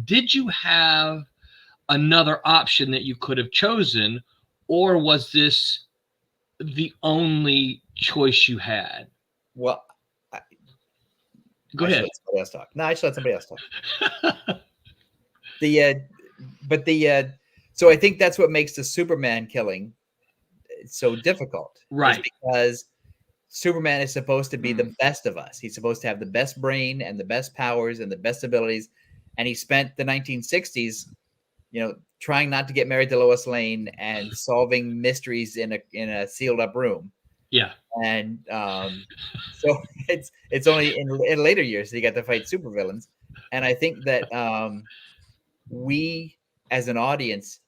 did you have another option that you could have chosen, or was this the only choice you had? Well, go ahead. Let somebody else talk. No, I should let somebody else talk. So I think that's what makes the Superman killing so difficult, right? Because Superman is supposed to be the best of us. He's supposed to have the best brain and the best powers and the best abilities, and he spent the 1960s, trying not to get married to Lois Lane and solving mysteries in a sealed up room. Yeah, and so it's only in later years that he got to fight supervillains, and I think that we as an audience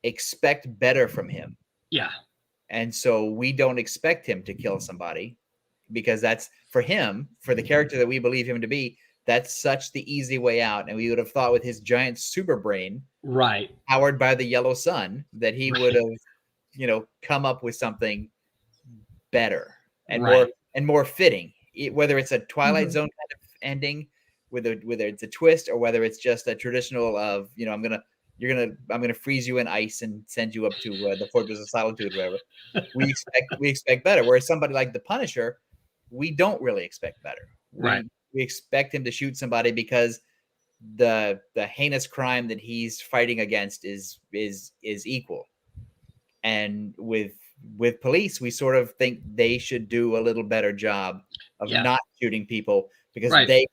expect better from him. Yeah. And so we don't expect him to kill somebody, because that's, for him, for the character that we believe him to be, that's such the easy way out. And we would have thought with his giant super brain, right, powered by the yellow sun, that he would have, come up with something better and more fitting, whether it's a Twilight Zone kind of ending, whether it's a twist, or whether it's just a traditional of, I'm gonna freeze you in ice and send you up to the Fortress of Solitude, whatever. We expect better. Whereas somebody like the Punisher, we don't really expect better. Right. We expect him to shoot somebody because the heinous crime that he's fighting against is equal. And with police, we sort of think they should do a little better job of not shooting people, because they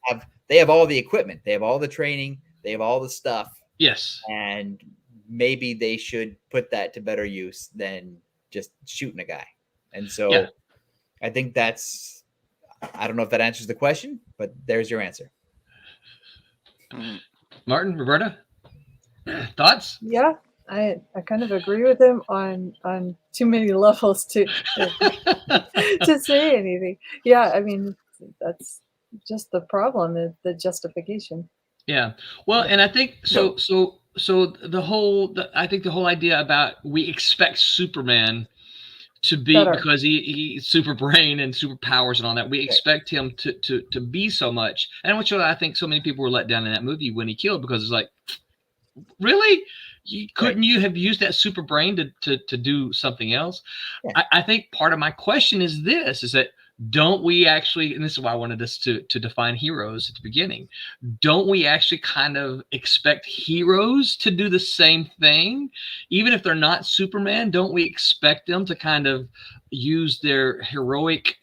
have all the equipment, they have all the training, they have all the stuff. Yes. And maybe they should put that to better use than just shooting a guy. And so I think I don't know if that answers the question, but there's your answer. Martin, Roberta, thoughts? Yeah, I kind of agree with him on too many levels to say anything. Yeah, I mean, that's just the problem, is the justification. Yeah. Well, and I think so the whole idea about we expect Superman to be better, because he's super brain and superpowers and all that. We expect him to be so much. And which I think so many people were let down in that movie when he killed, because it's like, really? Couldn't you have used that super brain to do something else? Yeah. I think part of my question is that don't we actually, and this is why I wanted us to define heroes at the beginning, don't we actually kind of expect heroes to do the same thing? Even if they're not Superman, don't we expect them to kind of use their heroic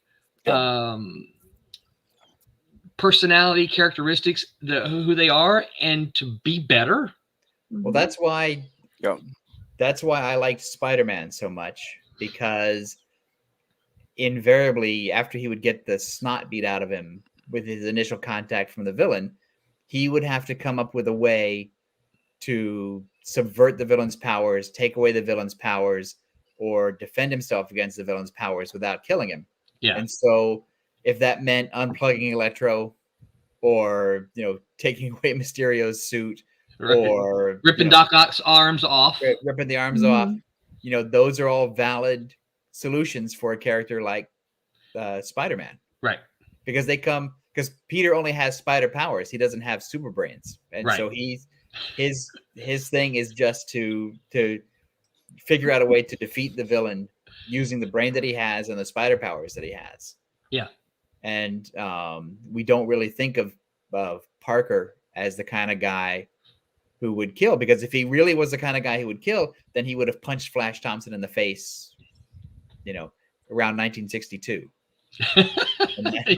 personality characteristics, who they are, and to be better? Well, that's why I liked Spider-Man so much, because invariably, after he would get the snot beat out of him with his initial contact from the villain, he would have to come up with a way to subvert the villain's powers, take away the villain's powers, or defend himself against the villain's powers without killing him. Yeah. And so if that meant unplugging Electro, or taking away Mysterio's suit, or ripping Doc Ock's arms off, ripping the arms off, those are all valid solutions for a character like Spider-Man, right? Because Peter only has spider powers, he doesn't have super brains, and so his thing is just to figure out a way to defeat the villain using the brain that he has and the spider powers that he has. Yeah. And we don't really think of Parker as the kind of guy who would kill, because if he really was the kind of guy who would kill, then he would have punched Flash Thompson in the face, around 1962.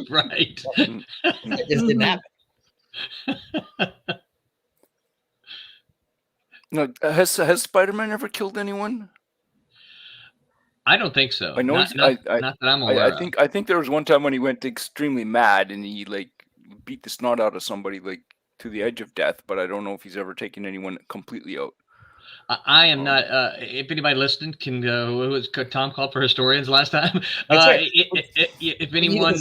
Right. It just didn't happen. No, has Spider-Man ever killed anyone? I don't think so. I know. Not that I'm aware of. I think there was one time when he went extremely mad and he like beat the snot out of somebody like to the edge of death. But I don't know if he's ever taken anyone completely out. I am not. If anybody listening can go, who was Tom called for historians last time? That's right. If anyone,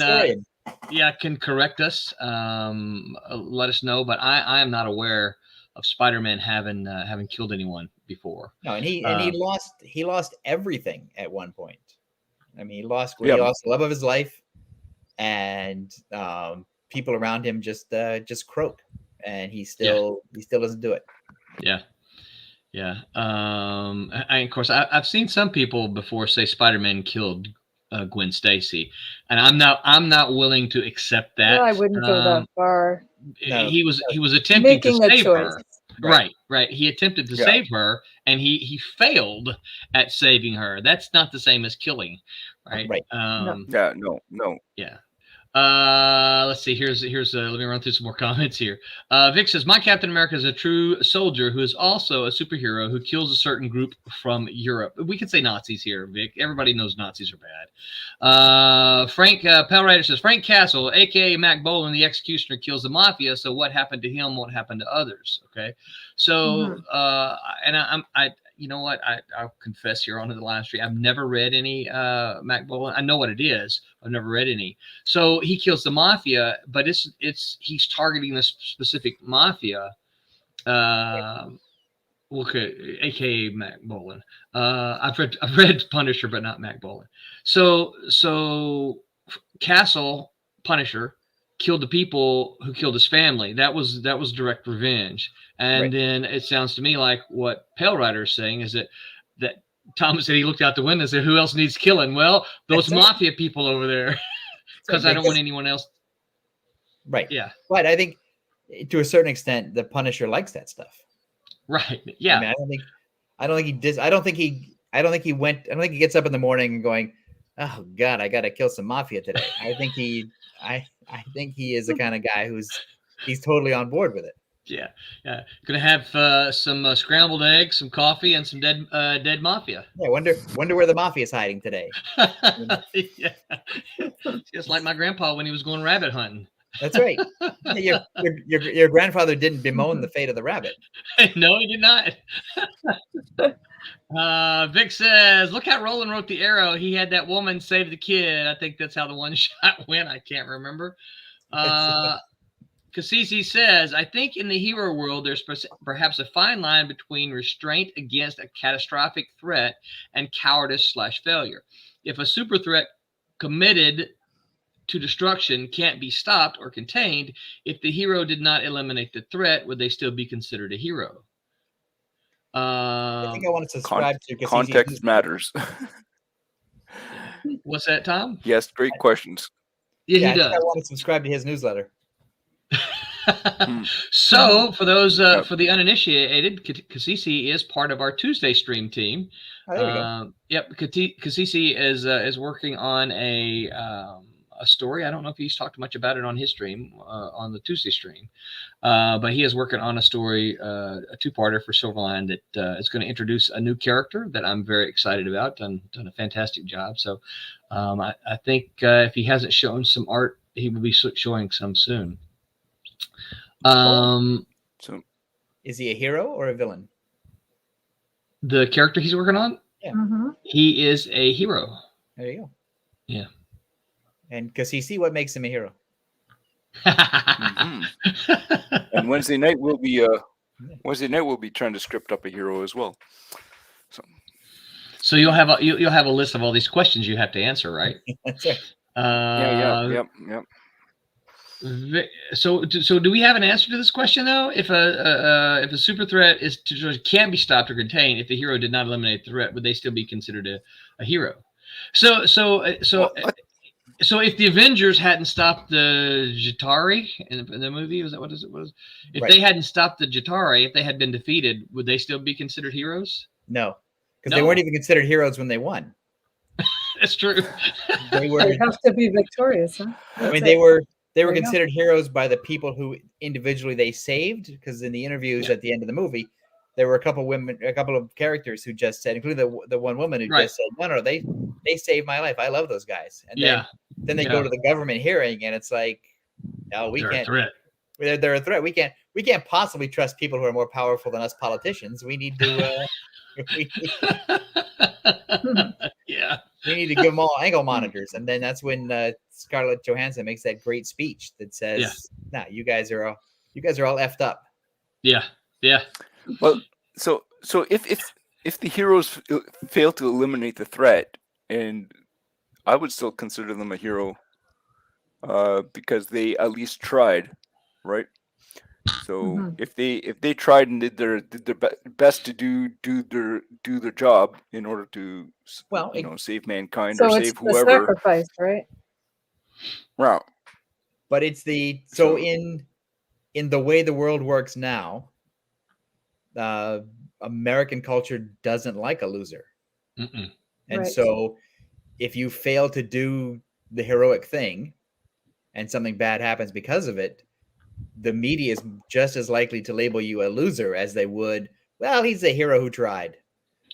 can correct us, let us know. But I am not aware of Spider-Man having killed anyone before. No, and he lost everything at one point. I mean, he lost the love of his life, and people around him just croak, and he still doesn't do it. Yeah. Yeah. Of course, I've seen some people before say Spider-Man killed Gwen Stacy, and I'm not willing to accept that. No, I wouldn't go that far. No. He was attempting to save her. Right. He attempted to save her, and he failed at saving her. That's not the same as killing, right? Right. No. Yeah. Let's see. Here's let me run through some more comments here. Vic says, my Captain America is a true soldier who is also a superhero who kills a certain group from Europe. We could say Nazis here, Vic. Everybody knows Nazis are bad. Frank Pellrider says, Frank Castle, aka Mac Bolan, the executioner, kills the mafia. So what happened to him won't happen to others. Okay. So and I you know what? I'll confess here onto the live stream. I've never read any Mac Bolan. I know what it is. I've never read any. So he kills the mafia, but he's targeting this specific mafia. Okay, aka Mac Bolan. I've read Punisher, but not Mac Bolan. So Castle, Punisher, killed the people who killed his family. That was direct revenge. And then it sounds to me like what Pale Rider is saying is that Thomas said he looked out the window and said, who else needs killing? Well, those mafia people over there, because I don't want anyone else. Right. Yeah. But I think to a certain extent, the Punisher likes that stuff. Right. Yeah. I mean, I don't think he gets up in the morning and going, oh God, I got to kill some mafia today. I think he is the kind of guy he's totally on board with it. Yeah. Gonna have some scrambled eggs, some coffee, and some dead mafia. Yeah. Wonder where the mafia is hiding today. Yeah. Just like my grandpa when he was going rabbit hunting. That's right. Your grandfather didn't bemoan the fate of the rabbit. No, he did not. Vic says, look how Roland wrote the arrow. He had that woman save the kid. I think that's how the one shot went. I can't remember. Cassisi says, I think in the hero world, there's perhaps a fine line between restraint against a catastrophic threat and cowardice/failure. If a super threat committed to destruction can't be stopped or contained, if the hero did not eliminate the threat, would they still be considered a hero? I think I want to subscribe to Cassisi's context matters. What's that, Tom? Yes, great questions. Yeah, he does. I want to subscribe to his newsletter. So for those for the uninitiated, Cassisi is part of our Tuesday stream team. Oh, there we go. Yep, Cassisi is working on a story. I don't know if he's talked much about it on his stream, on the Tuesday stream, but he is working on a story, a two-parter for Silverline that is going to introduce a new character that I'm very excited about. Done a fantastic job. So I think if he hasn't shown some art, he will be showing some soon. So, is he a hero or a villain? The character he's working on? Yeah. He is a hero. There you go. Yeah. And Cassisi, what makes him a hero? And Wednesday night we'll be trying to script up a hero as well. So you'll have a list of all these questions you have to answer, right? That's right. Yep. So do we have an answer to this question though? If a super threat can be stopped or contained, if the hero did not eliminate the threat, would they still be considered a hero? So if the Avengers hadn't stopped the Jatari in the movie, was that what it was? If they hadn't stopped the Jatari, if they had been defeated, would they still be considered heroes? No, because they weren't even considered heroes when they won. That's true. They were. They have to be victorious, huh? I mean, That's they it. were There you go. considered heroes by the people who individually they saved. Because in the interviews at the end of the movie, there were a couple of characters who just said, including the one woman who just said, "No, they saved my life. I love those guys." And then they go to the government hearing, and it's like, "No, we They're can't. a threat. They're a threat. We can't possibly trust people who are more powerful than us politicians. We need to." Yeah. We need to give them all ankle monitors, and then that's when Scarlett Johansson makes that great speech that says, "Nah, you guys are all effed up." Yeah. Yeah. Well, so if the heroes fail to eliminate the threat, and I would still consider them a hero, because they at least tried, right? So if they tried and did their best to do their job in order to save mankind So or it's save the whoever. sacrifice, right? Right. But it's in the way the world works now, American culture doesn't like a loser. Mm-mm. And so if you fail to do the heroic thing and something bad happens because of it, the media is just as likely to label you a loser as they would, well, he's a hero who tried.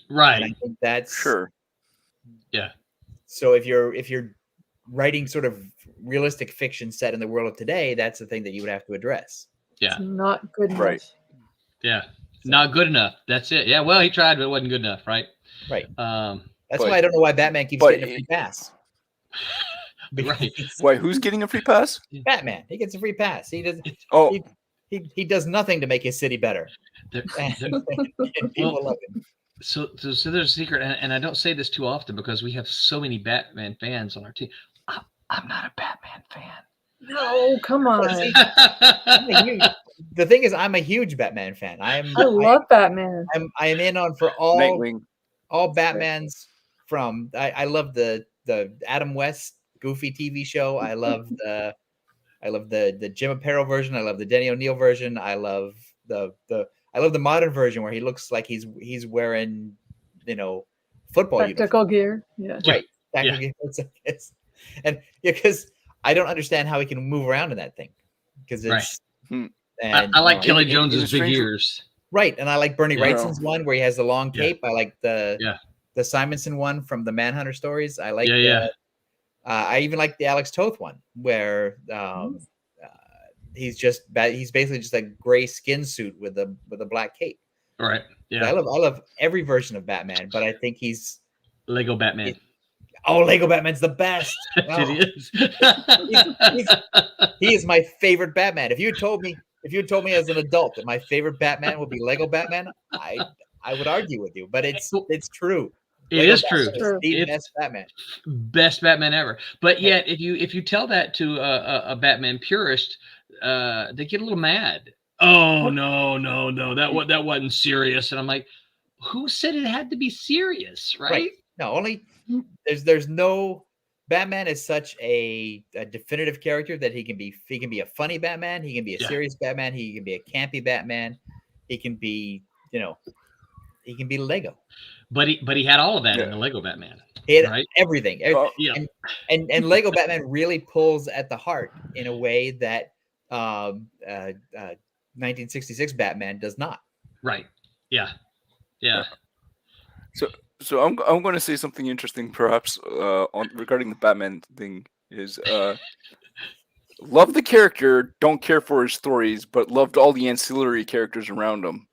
Right. And I think that's sure. Yeah. So if you're writing sort of realistic fiction set in the world of today, that's the thing that you would have to address. Yeah. It's not good enough. Right. Yeah. Not good enough. That's it. Yeah. Well, he tried, but it wasn't good enough. Right. Right. That's why I don't know why Batman keeps getting a free pass. Right. Why? Who's getting a free pass? Batman. He gets a free pass. He does. Oh. He does nothing to make his city better. And people love him. So there's a secret, and I don't say this too often because we have so many Batman fans on our team. I'm not a Batman fan. No, come on. The thing is, I'm a huge Batman fan. I love Batman. I am in on for all Nightwing. All Batmans from. I love the Adam West Goofy TV show. I love the Jim Aparo version. I love the Denny O'Neil version. I love the modern version where he looks like he's wearing, football Tactical gear. Yeah. Right. Tactical gear. And because I don't understand how he can move around in that thing. Because it's and I like Kelly Jones's big ears. Right. And I like Bernie Wrightson's one where he has the long cape. I like the Simonson one from the Manhunter stories. I like I even like the Alex Toth one where he's basically just a gray skin suit with a black cape. Right. Yeah. I love every version of Batman, but I think he's Lego Batman. Lego Batman's the best. It is. He is my favorite Batman. If you had told me as an adult that my favorite Batman would be Lego Batman, I would argue with you, but it's true. It is true. The best Batman. Best Batman ever. But yet, if you tell that to a Batman purist, they get a little mad. Oh no, that wasn't serious. And I'm like, who said it had to be serious, right? No, only there's no. Batman is such a definitive character that he can be a funny Batman, he can be a serious Batman, he can be a campy Batman, he can be he can be Lego. But he had all of that in the Lego Batman. He had everything. And Lego Batman really pulls at the heart in a way that 1966 Batman does not. Right. Yeah. Yeah. So I'm going to say something interesting, perhaps, regarding the Batman thing. Is love the character, don't care for his stories, but loved all the ancillary characters around him.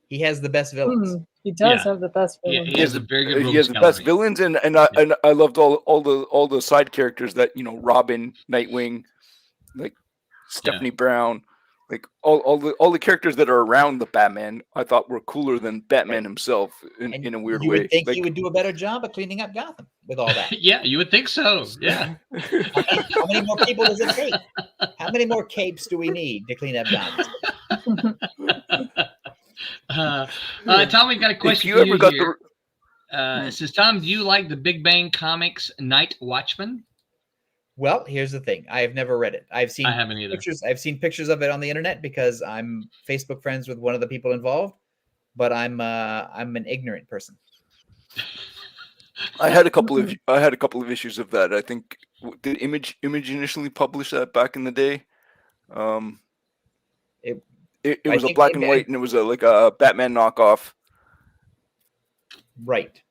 He has the best villains. He does have the best villains. He has a very good. He has the best villains, and I loved all the side characters that Robin, Nightwing, like Stephanie Brown. Like all the characters that are around the Batman, I thought were cooler than Batman himself in a weird way. You would think he would do a better job of cleaning up Gotham with all that. Yeah, you would think so. Yeah. How many more people does it take? How many more capes do we need to clean up Gotham? Tom, we've got a question for you here. It says, Tom, do you like the Big Bang Comics Night Watchman? Well, here's the thing. I have never read it. I haven't either. I've seen pictures of it on the internet because I'm Facebook friends with one of the people involved, but I'm an ignorant person. I had a couple of issues of that. I think did Image initially publish that back in the day. It was a black and white, and it was like a Batman knockoff. Right.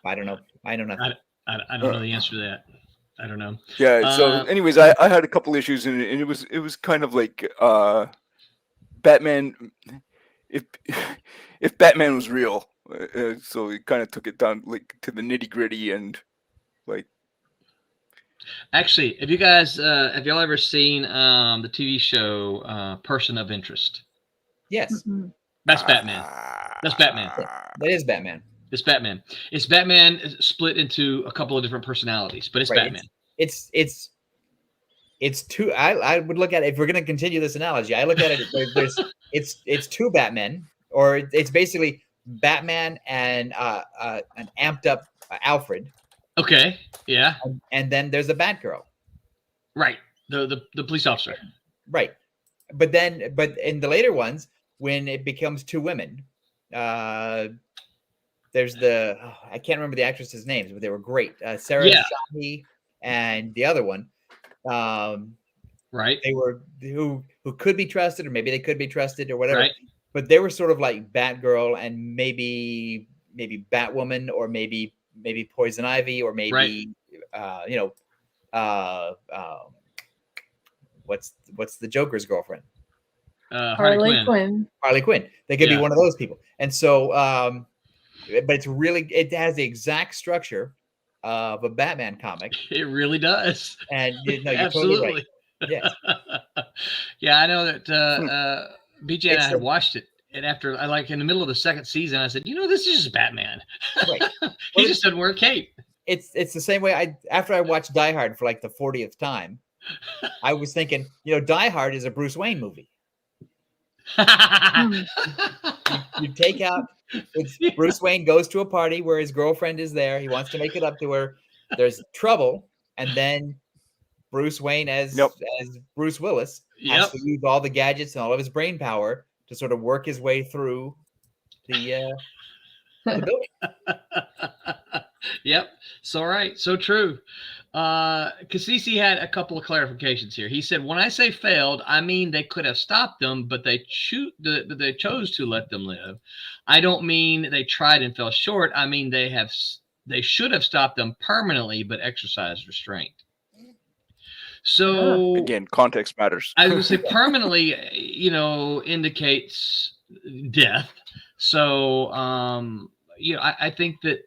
I don't know. I know nothing. I don't know the answer to that. I don't know. Yeah. So, anyways, I had a couple issues, and it was kind of like Batman. If Batman was real, so it kind of took it down like to the nitty gritty and like. Actually, have y'all ever seen the TV show Person of Interest? Yes. That's Batman. That's Batman. That is Batman. It's Batman. It's Batman split into a couple of different personalities, but it's Batman. It's two. I would look at it, if we're going to continue this analogy. I look at it. It's two Batmen, or it's basically Batman and an amped up Alfred. Okay. Yeah. And then there's a Batgirl. Right. The police officer. Right. But in the later ones, when it becomes two women, there's I can't remember the actresses' names, but they were great. Sarah Shahi and the other one. Right. They were who could be trusted, or maybe they could be trusted, or whatever. Right. But they were sort of like Batgirl and maybe Batwoman, or maybe Poison Ivy, or maybe what's the Joker's girlfriend? Harley Quinn. Harley Quinn. They could be one of those people. And so, but it has the exact structure of a Batman comic. It really does. And you're absolutely totally right. Yes. Yeah, I know that BJ and I had watched it, and after in the middle of the second season, I said, this is just Batman. Right. He just doesn't wear a cape. It's the same way. After I watched Die Hard for like the 40th time, I was thinking, Die Hard is a Bruce Wayne movie. You take out Bruce Wayne goes to a party where his girlfriend is there. He wants to make it up to her. There's trouble, and then Bruce Wayne as Bruce Willis has to use all the gadgets and all of his brain power to sort of work his way through the building. Yep. So right. So true. Cassisi had a couple of clarifications here. He said, when I say failed, I mean they could have stopped them, but they chose to let them live. I don't mean they tried and fell short. I mean they should have stopped them permanently, but exercised restraint. So again, context matters. I would say permanently, indicates death. So I think that,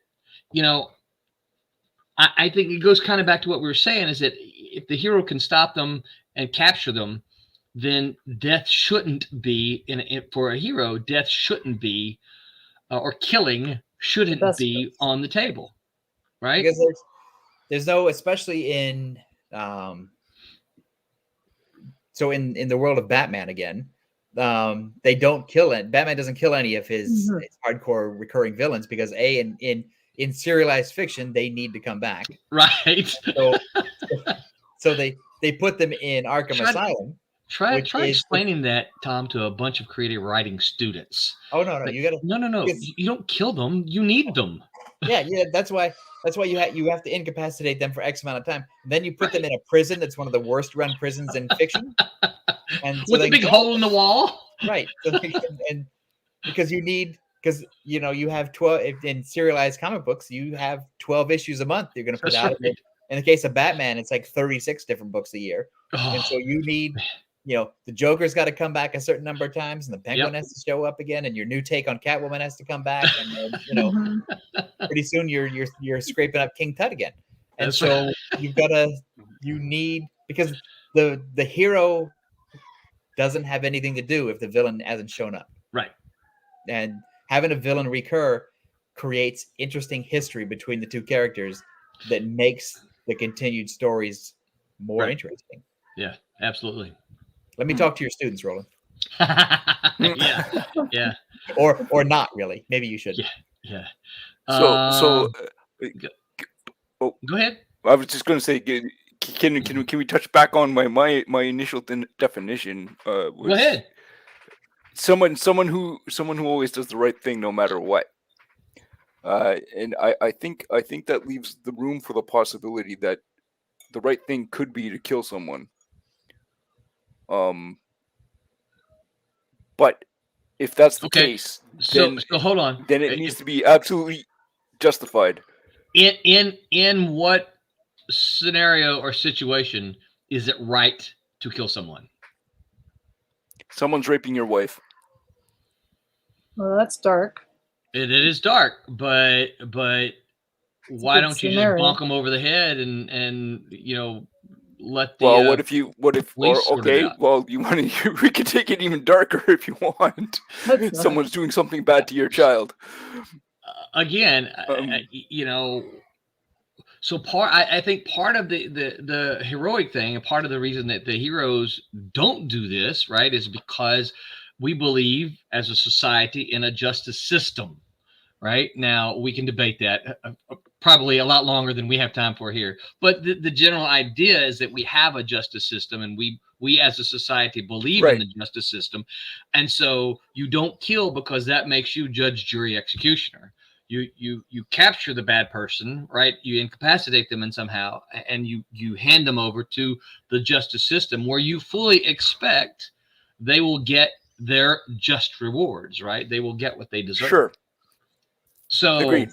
I think it goes kind of back to what we were saying, is that if the hero can stop them and capture them, then death shouldn't be for a hero. Death shouldn't be, or killing shouldn't be on the table, right? Because there's no, especially in in the world of Batman again, they don't kill it. Batman doesn't kill any of his hardcore recurring villains because in serialized fiction, they need to come back. Right. So they put them in Arkham Asylum. Try explaining that, Tom, to a bunch of creative writing students. Oh no, you gotta no. You don't kill them. You need them. Yeah. That's why you have to incapacitate them for X amount of time. Then you put them in a prison that's one of the worst run prisons in fiction. And so with a big hole in the wall. Right. And because you have 12 in serialized comic books, you have 12 issues a month you're going to put out. Right. In the case of Batman, it's like 36 different books a year. And so you need, the Joker's got to come back a certain number of times, and the Penguin has to show up again, and your new take on Catwoman has to come back, and then, pretty soon you're scraping up King Tut again. And That's so right. you need, because the hero doesn't have anything to do if the villain hasn't shown up. Right. And having a villain recur creates interesting history between the two characters that makes the continued stories more interesting. Yeah, absolutely. Let me talk to your students, Roland. Yeah. Or not really. Maybe you should. Yeah. Go ahead. I was just going to say, can we touch back on my initial definition? Go ahead. Someone who always does the right thing no matter what. And I think that leaves the room for the possibility that the right thing could be to kill someone. But if that's the Okay. case, So hold on. then it needs to be absolutely justified. In what scenario or situation is it right to kill someone? Someone's raping your wife. Well, that's dark. It is dark, but why good don't you just scenario. bonk them over the head and let the Well, what if police sort it out? well, you want to? We could take it even darker if you want. That's not- Someone's doing something bad to your child. Again, so I think part of the heroic thing, and part of the reason that the heroes don't do this, right, is because we believe as a society in a justice system. Right now, we can debate that probably a lot longer than we have time for here. But the general idea is that we have a justice system, and we as a society believe in the justice system. And so you don't kill because that makes you judge, jury, executioner. You capture the bad person, right? You incapacitate them in somehow, and you hand them over to the justice system, where you fully expect they will get their just rewards, right? They will get what they deserve. Sure. So, agreed.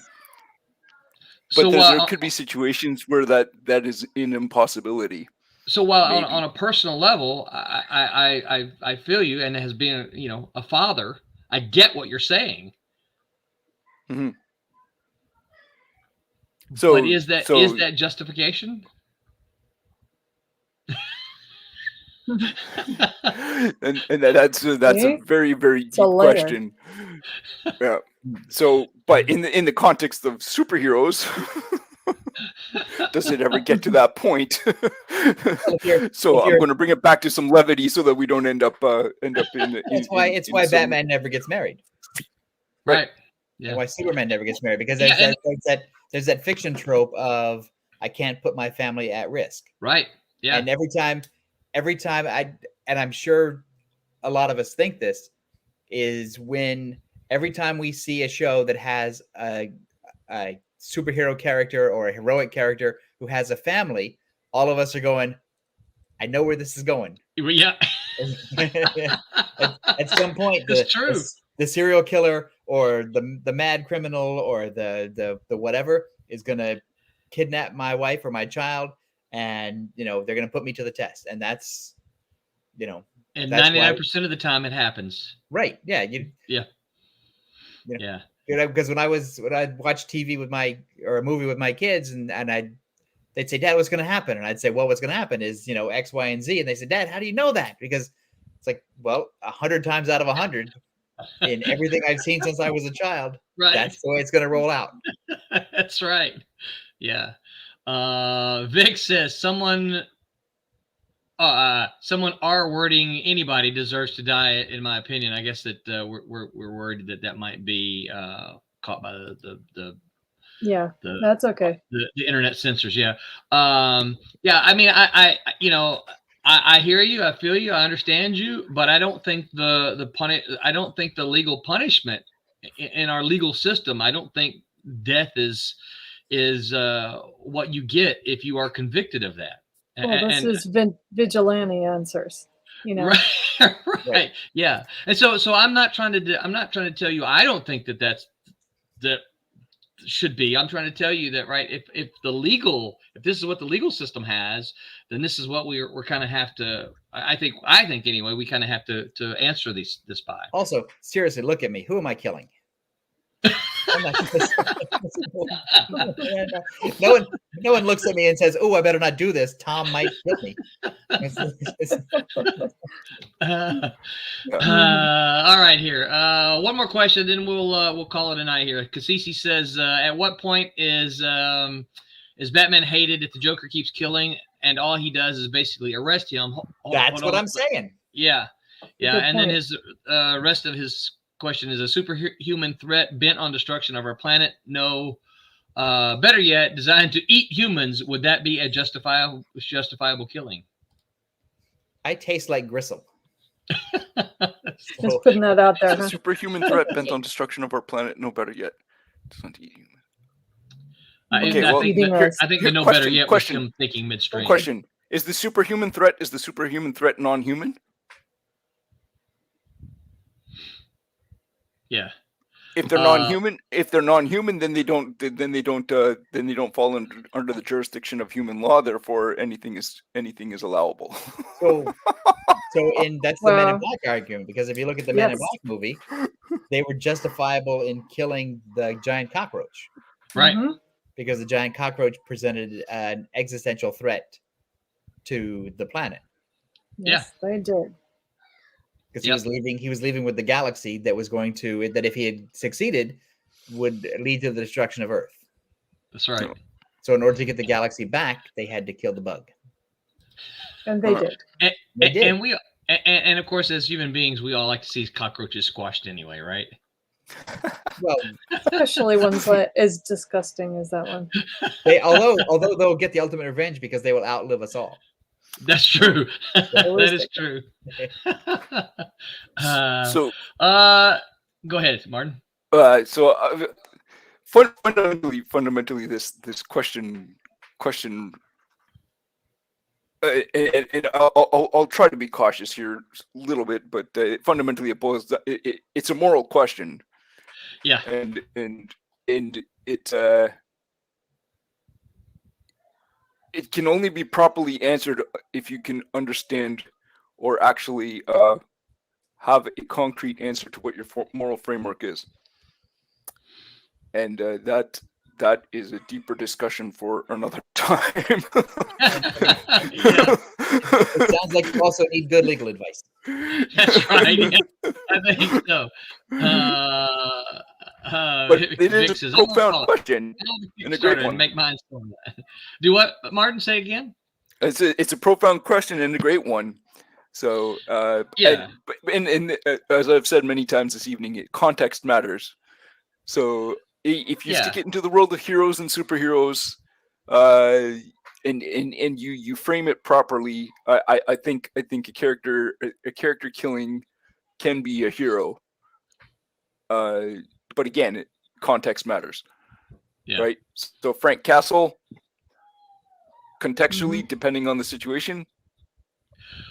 But there could be situations where that is an impossibility. So while on a personal level, I feel you, and as being a father, I get what you're saying. Mm-hmm. So, but is that justification? and that's a very, very deep question. Yeah. So, but in the context of superheroes, does it ever get to that point? So I'm going to bring it back to some levity so that we don't end up in. It's why Batman never gets married. Right. Yeah. And why Superman never gets married, because there's that fiction trope of I can't put my family at risk. Right. Yeah. And every time I'm sure a lot of us think this is when every time we see a show that has a superhero character or a heroic character who has a family, all of us are going, I know where this is going. Yeah. at some point, the serial killer or the mad criminal or the whatever is going to kidnap my wife or my child, and they're going to put me to the test. And that's and 99% of the time it happens. Right. Yeah. Yeah. Because when I watch TV or a movie with my kids, and they'd say, Dad, what's going to happen? And I'd say, well, what's going to happen is, X, Y, and Z. And they said, Dad, how do you know that? Because it's like, well, 100 times out of 100 in everything I've seen since I was a child, right, that's the way it's going to roll out. That's right. Yeah. Vic says someone R-wording anybody deserves to die, in my opinion. I guess that we're worried that might be caught by that's okay. The internet censors. Yeah. I mean, I hear you. I feel you. I understand you, but I don't think I don't think the legal punishment in our legal system, I don't think death is what you get if you are convicted of that. Well, this is vigilante answers, Right. Yeah. And so I'm not trying to tell you I don't think that should be. I'm trying to tell you that, right, if this is what the legal system has, then this is what we're kind of have to. I think anyway, we kind of have to answer this by. Also, seriously, look at me. Who am I killing? No one looks at me and says, "Oh, I better not do this. Tom might kill me." All right, here. One more question, then we'll call it a night here. Cassisi says, "At what point is Batman hated if the Joker keeps killing and all he does is basically arrest him?" That's what I'm saying. Yeah. And then his rest of his question is: a superhuman threat bent on destruction of our planet? No. Better yet, designed to eat humans. Would that be a justifiable killing? I taste like gristle. Just putting that out there. Superhuman threat bent on destruction of our planet? No, better yet. Doesn't eat humans. Okay, well, I think the no better yet was him thinking midstream. Question: Is the superhuman threat non-human? Yeah. If they're non-human, then they don't fall under the jurisdiction of human law. Therefore, anything is allowable. So that's the Men in Black argument, because if you look at the Men in Black movie, they were justifiable in killing the giant cockroach, right? Because the giant cockroach presented an existential threat to the planet. Yes, they did. Because he was leaving with the galaxy that if he had succeeded, would lead to the destruction of Earth. That's right. So in order to get the galaxy back, they had to kill the bug. And they did. And of course, as human beings, we all like to see cockroaches squashed anyway, right? Well, especially ones that as disgusting as that one. Although they'll get the ultimate revenge because they will outlive us all. That's true. That is true. Go ahead, Martin. Fundamentally, this question. And I'll try to be cautious here a little bit, but fundamentally, it's a moral question. Yeah, and it can only be properly answered if you can understand or actually have a concrete answer to what your moral framework is, and that is a deeper discussion for another time. It sounds like you also need good legal advice. That's right. Yeah, I think so. But it is a profound question and a great one. Make mine on that. Do what, Martin? Say again. It's a profound question and a great one. So and as I've said many times this evening, context matters. So if you stick it into the world of heroes and superheroes, and you frame it properly, I think a character killing can be a hero. But again, context matters, right? So Frank Castle, contextually, depending on the situation,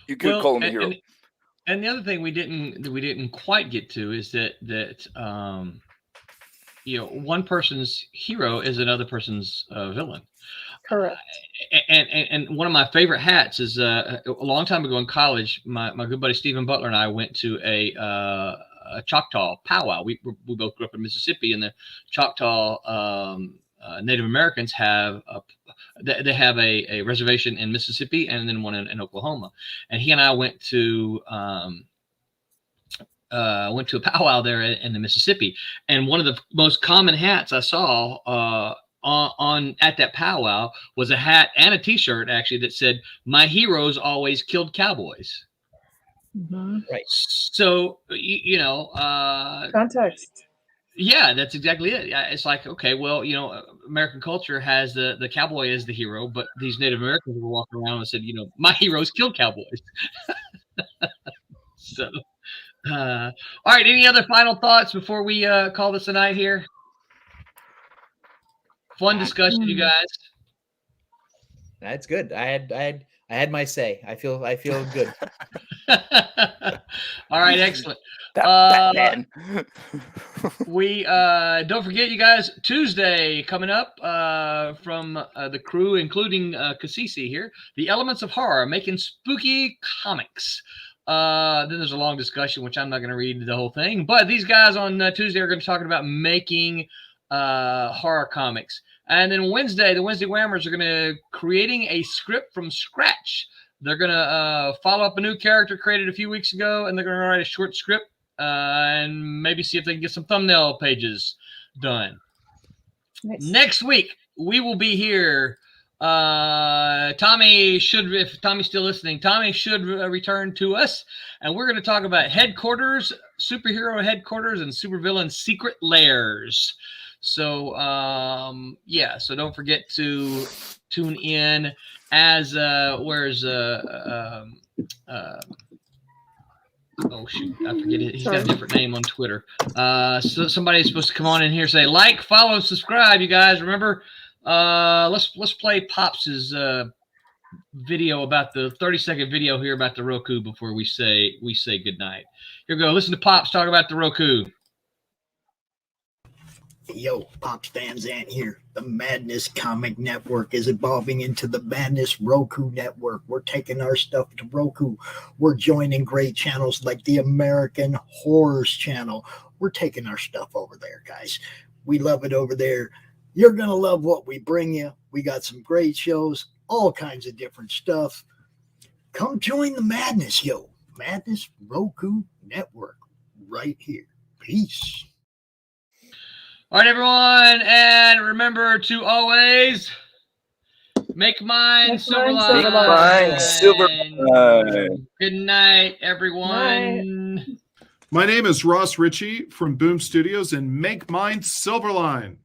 you could call him a hero. And the other thing we didn't quite get to is that one person's hero is another person's villain. Correct. And one of my favorite hats is a long time ago in college, my good buddy Stephen Butler and I went to a Choctaw powwow. We both grew up in Mississippi, and the Choctaw Native Americans have a reservation in Mississippi and then one in Oklahoma. And he and I went to a powwow there in the Mississippi, and one of the most common hats I saw at that powwow was a hat and a T-shirt actually that said, "My heroes always killed cowboys." Right. So context. Yeah, that's exactly it. It's like, okay, well, American culture has the cowboy as the hero, but these Native Americans were walking around and said, my heroes killed cowboys. So, all right. Any other final thoughts before we call this a night here? Fun discussion, you guys. That's good. I had my say. I feel good. All right, excellent. Batman. We don't forget, you guys, Tuesday coming up from the crew, including Cassisi here, The Elements of Horror, making spooky comics. Then there's a long discussion, which I'm not going to read the whole thing, but these guys on Tuesday are going to be talking about making horror comics. And then Wednesday, the Wednesday Whammers are going to creating a script from scratch. They're going to follow up a new character created a few weeks ago, and they're going to write a short script and maybe see if they can get some thumbnail pages done. Nice. Next week, we will be here. Tommy should, if Tommy's still listening, Tommy should return to us, and we're going to talk about headquarters, superhero headquarters, and supervillain secret lairs. So, so don't forget to tune in as, Oh shoot, I forget it. He's got a Sorry. different name on Twitter. So somebody's supposed to come on in here and say like, follow, subscribe. You guys remember? Let's play Pops's video about the 30-second video here about the Roku before we say goodnight. Here we go. Listen to Pops talk about the Roku. Yo, Pops fans, Ant here. The Madness Comic Network is evolving into the Madness Roku Network. We're taking our stuff to Roku. We're joining great channels like the American Horrors channel. We're taking our stuff over there, guys. We love it over there. You're going to love what we bring you. We got some great shows, all kinds of different stuff. Come join the madness, yo. Madness Roku Network right here. Peace. All right, everyone, and remember to always make mine Silverline. Silverline. Good night, everyone. My name is Ross Ritchie from Boom Studios, and make mine Silverline.